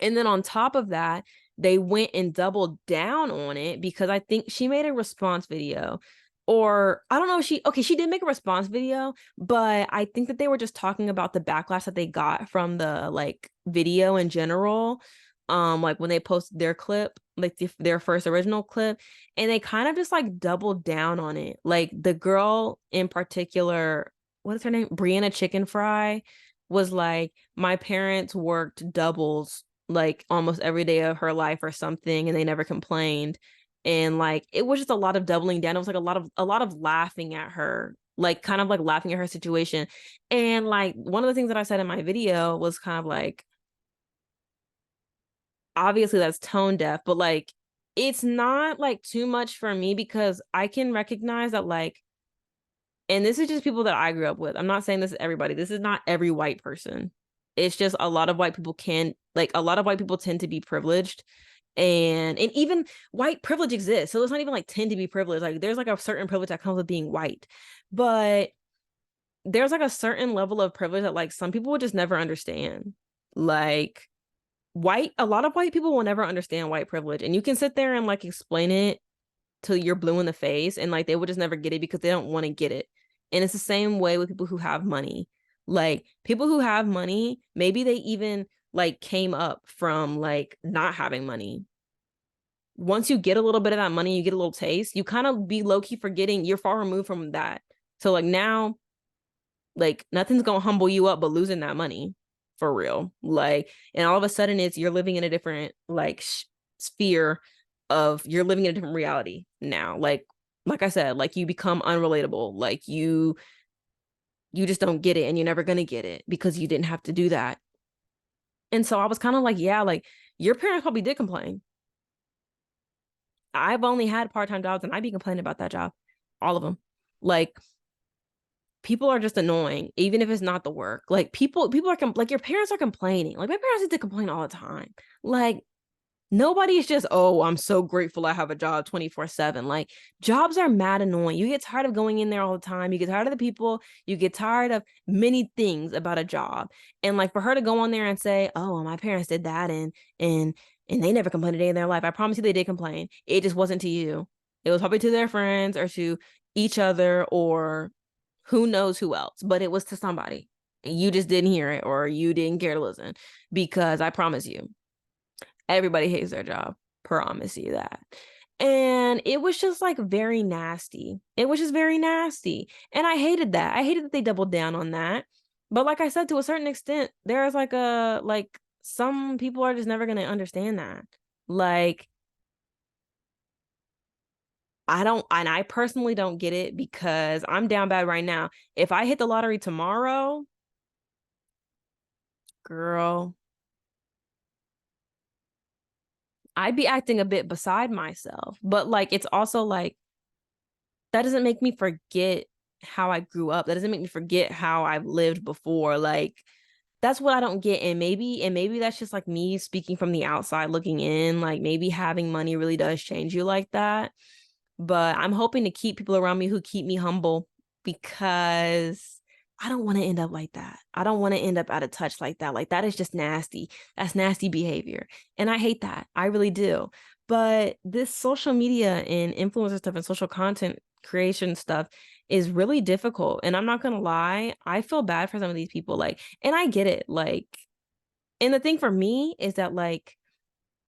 And then on top of that, they went and doubled down on it, because I think she made a response video, or I don't know, she did make a response video, but I think that they were just talking about the backlash that they got from the like video in general, like when they posted their clip, like their first original clip, and they kind of just like doubled down on it. Like the girl in particular, what is her name? Brianna Chicken Fry was like, my parents worked doubles like almost every day of her life or something, and they never complained. And like it was just a lot of doubling down. It was like a lot of laughing at her, like kind of like laughing at her situation. And like one of the things that I said in my video was kind of like, obviously that's tone deaf, but like it's not like too much for me because I can recognize that like, and this is just people that I grew up with. I'm not saying this is everybody. This is not every white person. It's just a lot of white people a lot of white people tend to be privileged, and even white privilege exists. So it's not even like tend to be privileged. Like there's like a certain privilege that comes with being white, but there's like a certain level of privilege that like some people would just never understand. Like a lot of white people will never understand white privilege, and you can sit there and like explain it till you're blue in the face, and like they would just never get it because they don't want to get it. And it's the same way with people who have money. Like people who have money, maybe they even like came up from like not having money. Once you get a little bit of that money, you get a little taste, you kind of be low-key forgetting you're far removed from that. So like now, like nothing's gonna humble you up but losing that money, for real. Like, and all of a sudden you're living in a different like sphere of, you're living in a different reality now. Like I said, like you become unrelatable. Like you just don't get it, and you're never gonna get it because you didn't have to do that. And so I was kind of like, yeah, like your parents probably did complain. I've only had part-time jobs and I'd be complaining about that job, all of them. Like people are just annoying, even if it's not the work. Like people are like, your parents are complaining. Like my parents used to complain all the time. Like nobody's just, oh, I'm so grateful I have a job 24/7. Like jobs are mad annoying. You get tired of going in there all the time. You get tired of the people. You get tired of many things about a job. And like for her to go on there and say, oh, well, my parents did that and they never complained a day in their life. I promise you they did complain. It just wasn't to you. It was probably to their friends or to each other or who knows who else, but it was to somebody. And you just didn't hear it or you didn't care to listen, because I promise you, everybody hates their job. Promise you that. And it was just like very nasty. It was just very nasty. And I hated that. I hated that they doubled down on that. But like I said, to a certain extent, there's like some people are just never going to understand that. Like, I personally don't get it because I'm down bad right now. If I hit the lottery tomorrow, girl, I'd be acting a bit beside myself. But like, it's also like, that doesn't make me forget how I grew up. That doesn't make me forget how I've lived before. Like, that's what I don't get. And maybe that's just like me speaking from the outside looking in. Like maybe having money really does change you like that. But I'm hoping to keep people around me who keep me humble, because I don't want to end up like that. I don't want to end up out of touch like that. Like that is just nasty. That's nasty behavior. And I hate that. I really do. But this social media and influencer stuff and social content creation stuff is really difficult. And I'm not going to lie, I feel bad for some of these people. Like, and I get it. Like, and the thing for me is that like,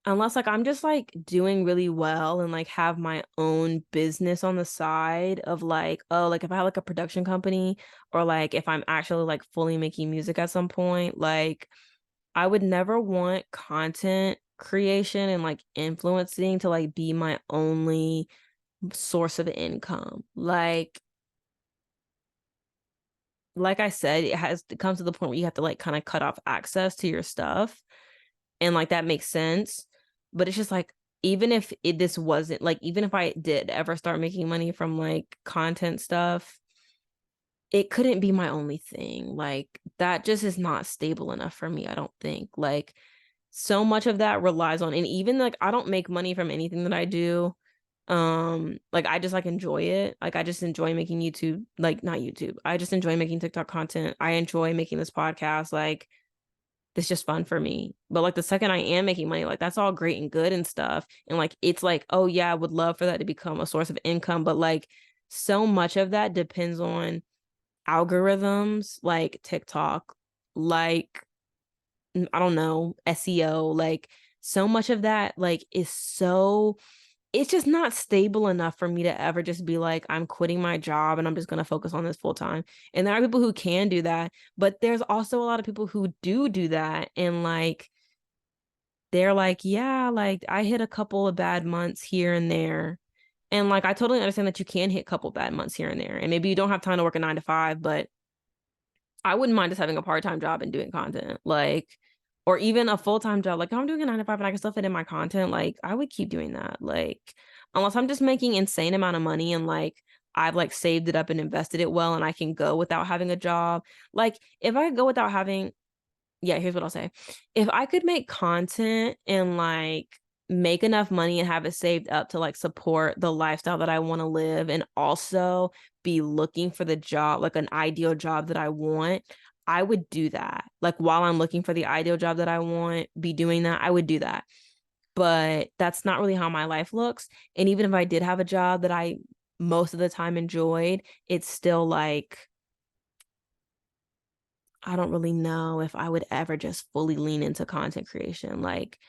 unless like I'm just like doing really well and like have my own business on the side of like, oh, like if I have like a production company, or like if I'm actually like fully making music at some point, like I would never want content creation and like influencing to like be my only source of income. Like I said, it comes to the point where you have to like kind of cut off access to your stuff, and like that makes sense. But it's just like, even if this wasn't like, even if I did ever start making money from like content stuff, it couldn't be my only thing. Like that just is not stable enough for me, I don't think. Like so much of that relies on, and even like I don't make money from anything that I do. Like I just like enjoy it. Like I just enjoy making YouTube, like not YouTube. I just enjoy making TikTok content. I enjoy making this podcast. Like it's just fun for me. But like the second I am making money, like that's all great and good and stuff. And like it's like, oh yeah, I would love for that to become a source of income. But like so much of that depends on algorithms like TikTok, like I don't know, SEO, like so much of that like is so it's just not stable enough for me to ever just be like, I'm quitting my job and I'm just going to focus on this full time. And there are people who can do that, but there's also a lot of people who do that. And like, they're like, yeah, like I hit a couple of bad months here and there. And like, I totally understand that you can hit a couple bad months here and there. And maybe you don't have time to work a 9 to 5, but I wouldn't mind just having a part-time job and doing content. Like, or even a full-time job. Like, if I'm doing a 9 to 5 and I can still fit in my content, like I would keep doing that. Like, unless I'm just making insane amount of money and like I've like saved it up and invested it well and I can go without having a job. Like, if I could go without having, yeah, here's what I'll say. If I could make content and like make enough money and have it saved up to like support the lifestyle that I want to live and also be looking for the job, like an ideal job that I want, I would do that. Like while I'm looking for the ideal job that I want, be doing that, I would do that. But that's not really how my life looks. And even if I did have a job that I most of the time enjoyed, it's still like I don't really know if I would ever just fully lean into content creation. Like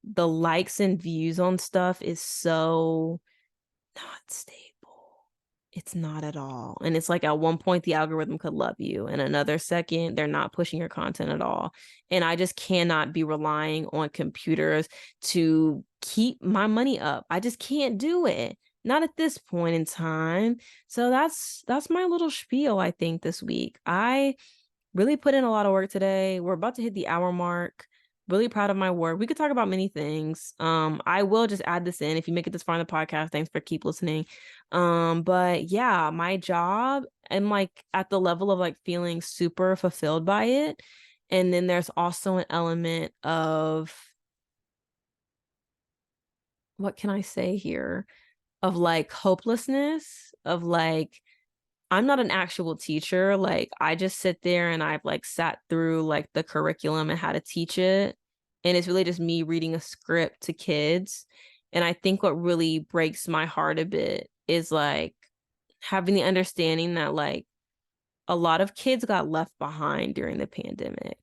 the likes and views on stuff is so not stable. It's not at all. And it's like at one point the algorithm could love you, and another second they're not pushing your content at all. And I just cannot be relying on computers to keep my money up. I just can't do it. Not at this point in time. So that's my little spiel, I think, this week. I really put in a lot of work today. We're about to hit the hour mark. Really proud of my work. We could talk about many things. I will just add this in. If you make it this far in the podcast, thanks for keep listening. But yeah, my job, I'm like at the level of like feeling super fulfilled by it. And then there's also an element of, what can I say here? Of like hopelessness, of like, I'm not an actual teacher. Like I just sit there and I've like sat through like the curriculum and how to teach it. And it's really just me reading a script to kids. And I think what really breaks my heart a bit is like having the understanding that like a lot of kids got left behind during the pandemic.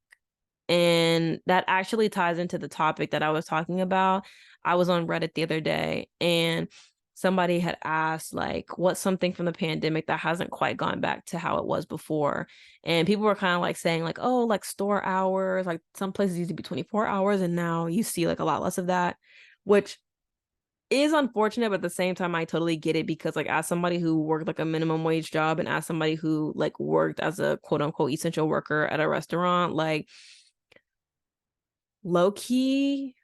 And that actually ties into the topic that I was talking about. I was on Reddit the other day and somebody had asked, like, what's something from the pandemic that hasn't quite gone back to how it was before? And people were kind of like saying, like, oh, like store hours, like some places used to be 24 hours and now you see like a lot less of that, which is unfortunate, but at the same time, I totally get it because, like, as somebody who worked like a minimum wage job and as somebody who like worked as a quote unquote essential worker at a restaurant, like, low key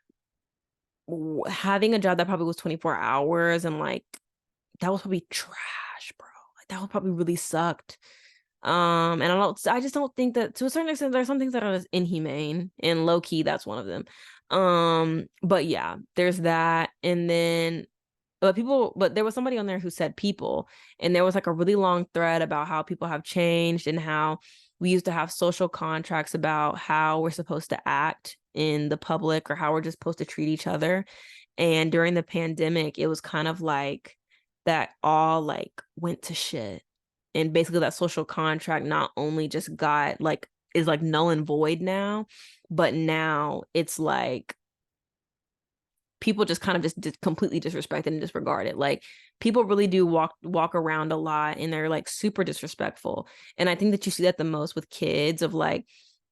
having a job that probably was 24 hours and like that was probably trash, bro. Like that was probably really sucked. And I just don't think that to a certain extent there's some things that are just inhumane, and low key that's one of them. But yeah, there's that. And then but there was somebody on there who said people, and there was like a really long thread about how people have changed and how we used to have social contracts about how we're supposed to act in the public or how we're just supposed to treat each other. And during the pandemic, it was kind of like that all like went to shit. And basically that social contract not only just got like is like null and void now, but now it's like people just kind of just completely disrespect it and disregard it. Like people really do walk around a lot and they're like super disrespectful. And I think that you see that the most with kids of like,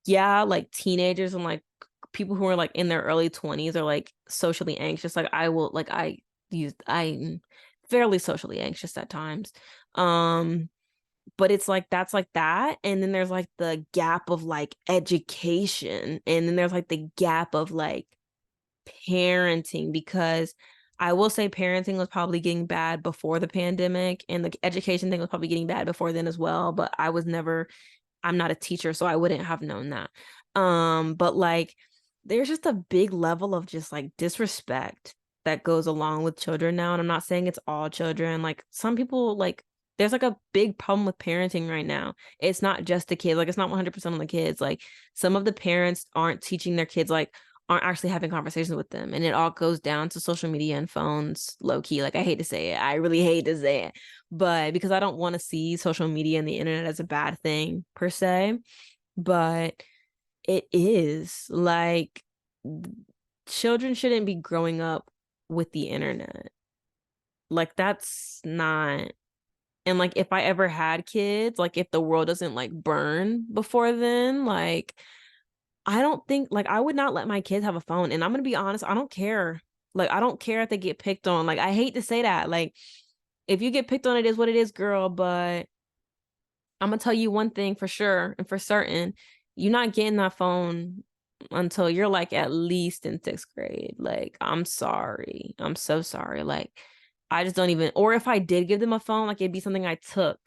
yeah, like teenagers and like people who are like in their early 20s are like socially anxious. Like I'm fairly socially anxious at times. But it's like that's like that. And then there's like the gap of like education. And then there's like the gap of like parenting, because I will say parenting was probably getting bad before the pandemic and the education thing was probably getting bad before then as well, but I'm not a teacher, so I wouldn't have known that. But like there's just a big level of just like disrespect that goes along with children now. And I'm not saying it's all children. Like some people like there's like a big problem with parenting right now. It's not just the kids, like it's not 100% on the kids. Like some of the parents aren't teaching their kids, like aren't actually having conversations with them. And it all goes down to social media and phones, low key. Like I hate to say it. I really hate to say it. But because I don't want to see social media and the internet as a bad thing per se. But It is like children shouldn't be growing up with the internet. Like that's not, and like if I ever had kids, like if the world doesn't like burn before then, like I don't think, like I would not let my kids have a phone. And I'm gonna be honest, I don't care. Like I don't care if they get picked on. Like I hate to say that. Like if you get picked on, it is what it is, girl. But I'm gonna tell you one thing for sure and for certain, you're not getting that phone until you're like at least in sixth grade. Like, I'm sorry. I'm so sorry. Like, I just don't even, or if I did give them a phone, like it'd be something I took.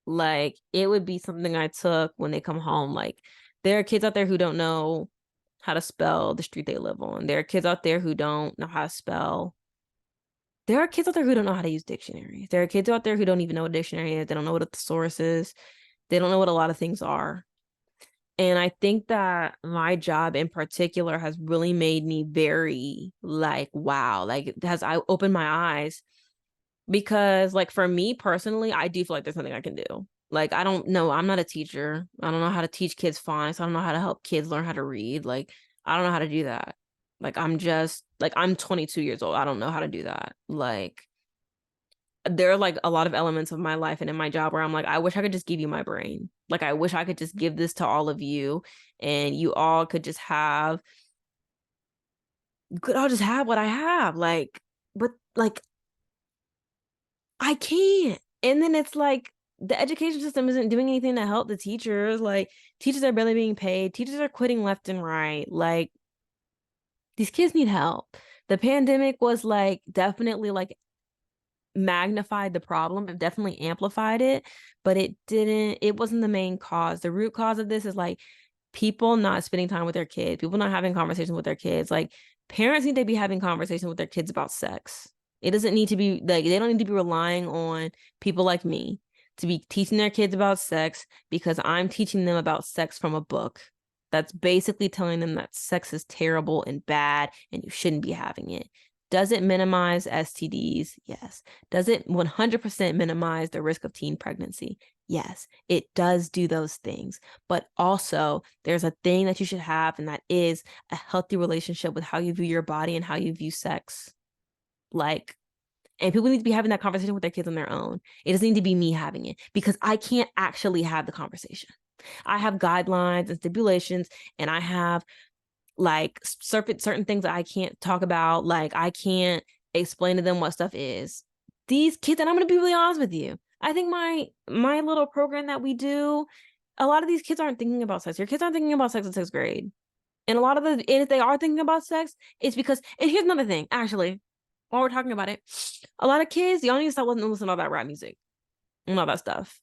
Like, it would be something I took when they come home. Like, there are kids out there who don't know how to spell the street they live on. There are kids out there who don't know how to spell. There are kids out there who don't know how to use dictionaries. There are kids out there who don't even know what a dictionary is. They don't know what a thesaurus is. They don't know what a lot of things are. And I think that my job in particular has really made me very like, wow, like I opened my eyes because like for me personally, I do feel like there's something I can do. Like, I don't know. I'm not a teacher. I don't know how to teach kids phonics. I don't know how to help kids learn how to read. Like, I don't know how to do that. Like, I'm 22 years old. I don't know how to do that. Like, there are like a lot of elements of my life and in my job where I'm like, I wish I could just give you my brain. Like, I wish I could just give this to all of you and you all could just have, could all just have what I have. Like, but like, I can't. And then it's like, the education system isn't doing anything to help the teachers. Like, teachers are barely being paid. Teachers are quitting left and right. Like, these kids need help. The pandemic was like definitely like magnified the problem. It definitely amplified it, but it wasn't the main cause. The root cause of this is like people not spending time with their kids, people not having conversations with their kids. Like, parents need to be having conversations with their kids about sex. It doesn't need to be like, they don't need to be relying on people like me to be teaching their kids about sex because I'm teaching them about sex from a book that's basically telling them that sex is terrible and bad and you shouldn't be having it. Does it minimize STDs? Yes. Does it 100% minimize the risk of teen pregnancy? Yes, it does do those things. But also, there's a thing that you should have, and that is a healthy relationship with how you view your body and how you view sex. Like, and people need to be having that conversation with their kids on their own. It doesn't need to be me having it because I can't actually have the conversation. I have guidelines and stipulations, and I have like certain things that I can't talk about. Like, I can't explain to them what stuff is. These kids, and I'm going to be really honest with you, I think my little program that we do, a lot of these kids aren't thinking about sex. Your kids aren't thinking about sex in sixth grade. And a lot of and if they are thinking about sex, it's because, and here's another thing, actually, while we're talking about it, a lot of kids, y'all need to stop listening to all that rap music and all that stuff.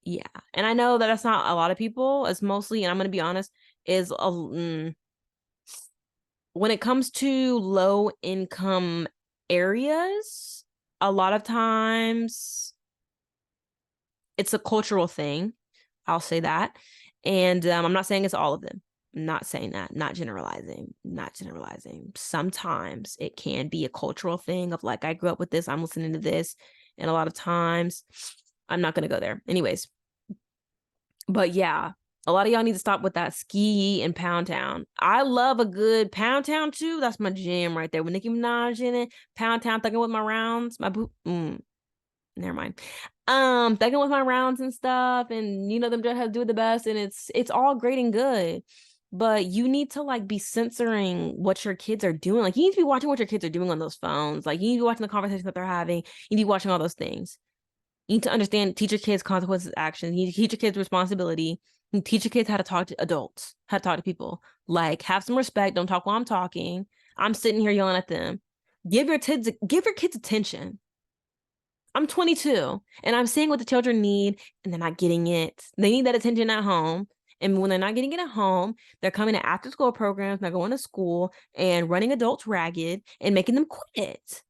Yeah. And I know that that's not a lot of people. It's mostly, and I'm going to be honest, is when it comes to low income areas, a lot of times it's a cultural thing. I'll say that. And I'm not saying it's all of them. I'm not saying that, not generalizing, not generalizing. Sometimes it can be a cultural thing of like, I grew up with this, I'm listening to this. And a lot of times, I'm not going to go there. Anyways, but yeah, a lot of y'all need to stop with that ski and Pound Town. I love a good Pound Town too. That's my jam right there. With Nicki Minaj in it, Pound Town, thugging with my rounds, my boot. Never mind. Thugging with my rounds and stuff, and you know them just have to do it the best, and it's all great and good. But you need to like be censoring what your kids are doing. Like, you need to be watching what your kids are doing on those phones. Like, you need to be watching the conversations that they're having. You need to be watching all those things. You need to understand, teach your kids consequences, actions. You need to teach your kids responsibility. You teach your kids how to talk to adults, how to talk to people. Like, have some respect. Don't talk while I'm talking. I'm sitting here yelling at them. Give your kids attention. I'm 22 and I'm seeing what the children need and they're not getting it. They need that attention at home. And when they're not getting it at home, they're coming to after school programs, they're going to school and running adults ragged and making them quit.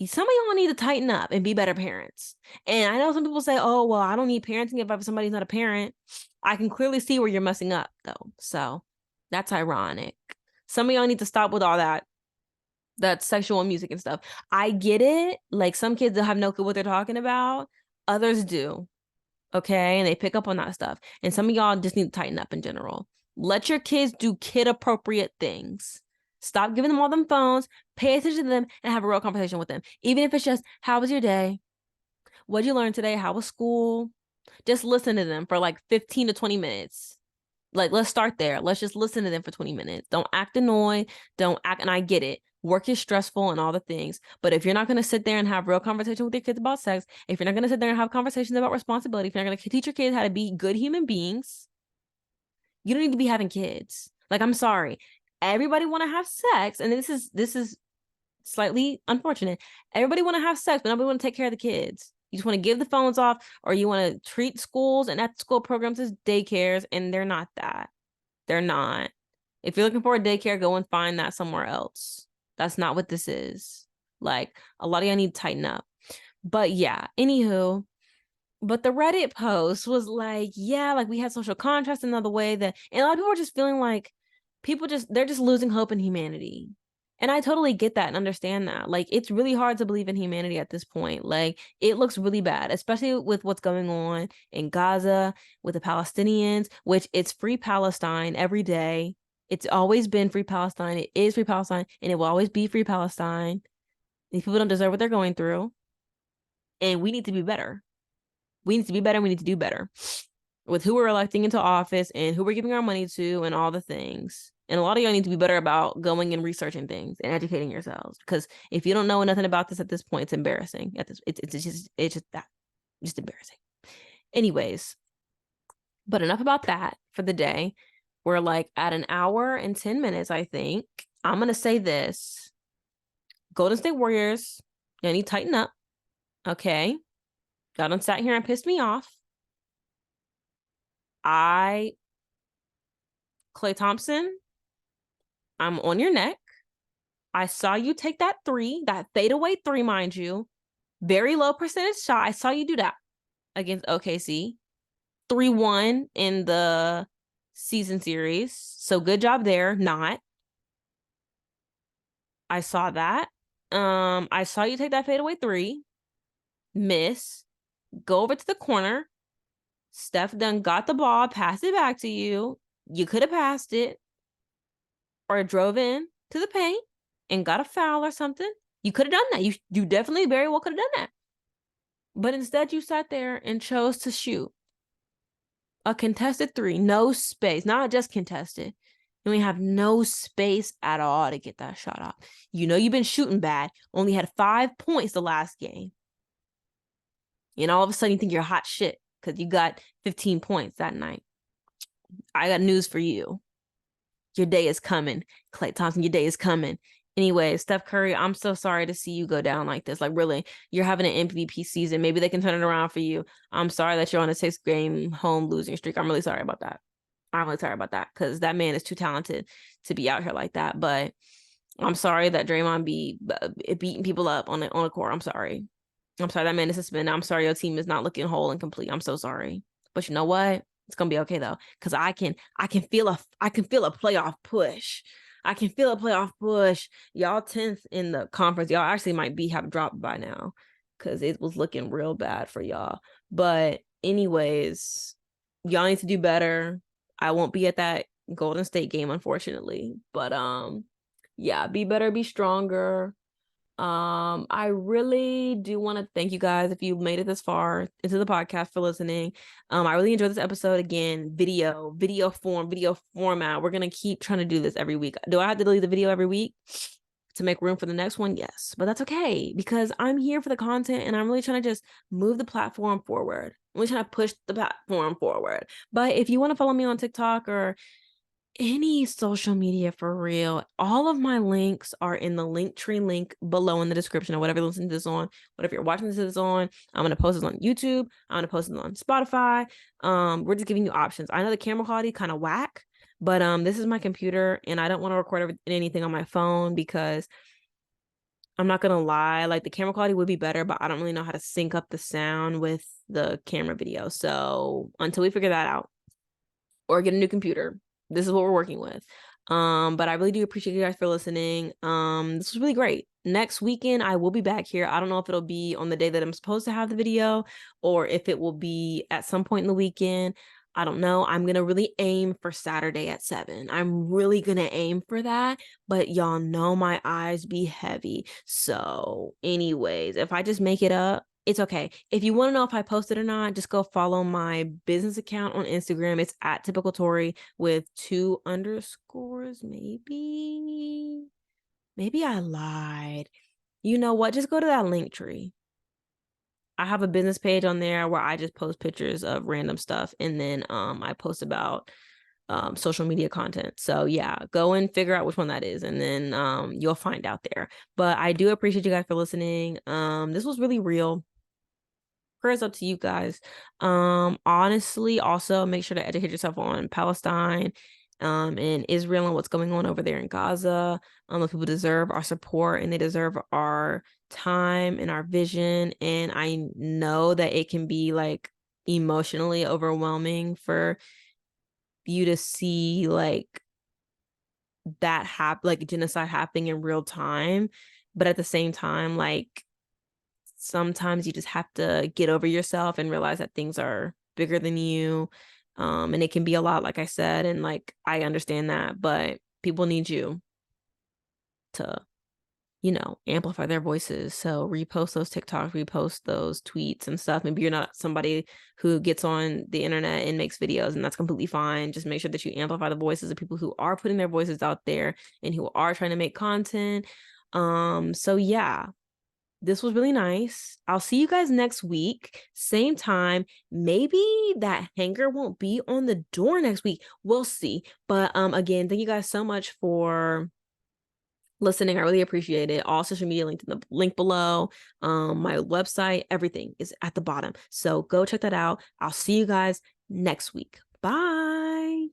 Some of y'all need to tighten up and be better parents. And I know some people say, oh, well, I don't need parenting if somebody's not a parent. I can clearly see where you're messing up, though. So that's ironic. Some of y'all need to stop with all that sexual music and stuff. I get it. Like, some kids will have no clue what they're talking about. Others do. Okay. And they pick up on that stuff. And some of y'all just need to tighten up in general. Let your kids do kid appropriate things. Stop giving them all them phones, pay attention to them, and have a real conversation with them. Even if it's just, how was your day? What'd you learn today? How was school? Just listen to them for like 15 to 20 minutes. Like, let's start there. Let's just listen to them for 20 minutes. Don't act annoyed. Don't act, and I get it. Work is stressful and all the things. But if you're not going to sit there and have real conversation with your kids about sex, if you're not going to sit there and have conversations about responsibility, if you're not going to teach your kids how to be good human beings, you don't need to be having kids. Like, I'm sorry. Everybody want to have sex. And this is slightly unfortunate. Everybody want to have sex, but nobody want to take care of the kids. You just want to give the phones off, or you want to treat schools and after school programs as daycares, and they're not that. They're not. If you're looking for a daycare, go and find that somewhere else. That's not what this is. Like, a lot of y'all need to tighten up. But yeah, anywho, but the Reddit post was like, yeah, like we had social contrast in another way that, and a lot of people are just feeling like they're just losing hope in humanity. And I totally get that and understand that. Like, it's really hard to believe in humanity at this point. Like, it looks really bad, especially with what's going on in Gaza with the Palestinians, which it's free Palestine every day. It's always been free Palestine. It is free Palestine, and it will always be free Palestine. These people don't deserve what they're going through. And we need to be better. We need to be better. We need to do better with who we're electing into office and who we're giving our money to and all the things. And a lot of y'all need to be better about going and researching things and educating yourselves. Because if you don't know nothing about this at this point, it's embarrassing. It's just embarrassing. Anyways, but enough about that for the day. We're like at an hour and 10 minutes, I think. I'm gonna say this: Golden State Warriors, y'all need to tighten up. Okay, y'all done sat here and pissed me off. Klay Thompson, I'm on your neck. I saw you take that fadeaway three, mind you. Very low percentage shot. I saw you do that against OKC. 3-1 in the season series. So good job there. Not. I saw that. I saw you take that fadeaway three. Miss. Go over to the corner. Steph done got the ball, passed it back to you. You could have passed it or drove in to the paint and got a foul or something. You could have done that. You definitely very well could have done that. But instead you sat there and chose to shoot a contested three, no space, not just contested. And we have no space at all to get that shot off. You know you've been shooting bad, only had 5 points the last game. And all of a sudden you think you're hot shit because you got 15 points that night. I got news for you. Your day is coming. Klay Thompson, your day is coming. Anyway, Steph Curry, I'm so sorry to see you go down like this. Like, really, you're having an MVP season. Maybe they can turn it around for you. I'm sorry that you're on a 6-game home losing streak. I'm really sorry about that. I'm really sorry about that because that man is too talented to be out here like that. But I'm sorry that Draymond be beating people up on a court. I'm sorry. That man is suspended. I'm sorry your team is not looking whole and complete. I'm so sorry. But you know what? It's gonna be okay though, because I can feel a playoff push. I can feel a playoff push. Y'all 10th in the conference. Y'all actually might have dropped by now because it was looking real bad for y'all. But anyways, y'all need to do better. I won't be at that Golden State game, unfortunately. But yeah, be better, be stronger. I really do want to thank you guys if you made it this far into the podcast for listening. I really enjoyed this episode. Again, video format. We're gonna keep trying to do this every week. Do I have to delete the video every week to make room for the next one? Yes, but that's okay because I'm here for the content and I'm really trying to just move the platform forward. I'm really trying to push the platform forward. But if you want to follow me on TikTok or any social media for real, all of my links are in the Linktree link below in the description of whatever you're listening to this on, whatever you're watching this on. I'm going to post this on YouTube. I'm going to post it on Spotify. We're just giving you options. I know the camera quality kind of whack, but this is my computer and I don't want to record anything on my phone because I'm not going to lie, like the camera quality would be better, but I don't really know how to sync up the sound with the camera video. So until we figure that out or get a new computer, this is what we're working with. But I really do appreciate you guys for listening. This was really great. next weekend I will be back here. I don't know if it'll be on the day that I'm supposed to have the video or if it will be at some point in the weekend. I don't know. I'm going to really aim for Saturday at 7. I'm really going to aim for that, but y'all know my eyes be heavy. So anyways, if I just make it up, it's okay. If you want to know if I posted or not, just go follow my business account on Instagram. It's at Typical Tori with 2 underscores, maybe. Maybe I lied. You know what? Just go to that link tree. I have a business page on there where I just post pictures of random stuff, and then I post about social media content. So yeah, go and figure out which one that is, and then you'll find out there. But I do appreciate you guys for listening. This was really real. Prayers up to you guys. Honestly, also make sure to educate yourself on Palestine and Israel and what's going on over there in Gaza. Those people deserve our support and they deserve our time and our vision. And I know that it can be like emotionally overwhelming for you to see like that like genocide happening in real time. But at the same time, like sometimes you just have to get over yourself and realize that things are bigger than you. And it can be a lot, like I said, and like I understand that, but people need you to, amplify their voices. So repost those TikToks, repost those tweets and stuff. Maybe you're not somebody who gets on the internet and makes videos, and that's completely fine. Just make sure that you amplify the voices of people who are putting their voices out there and who are trying to make content. So yeah, this was really nice. I'll see you guys next week. Same time. Maybe that hanger won't be on the door next week. We'll see. But again, thank you guys so much for listening. I really appreciate it. All social media linked in the link below. My website, everything is at the bottom. So go check that out. I'll see you guys next week. Bye.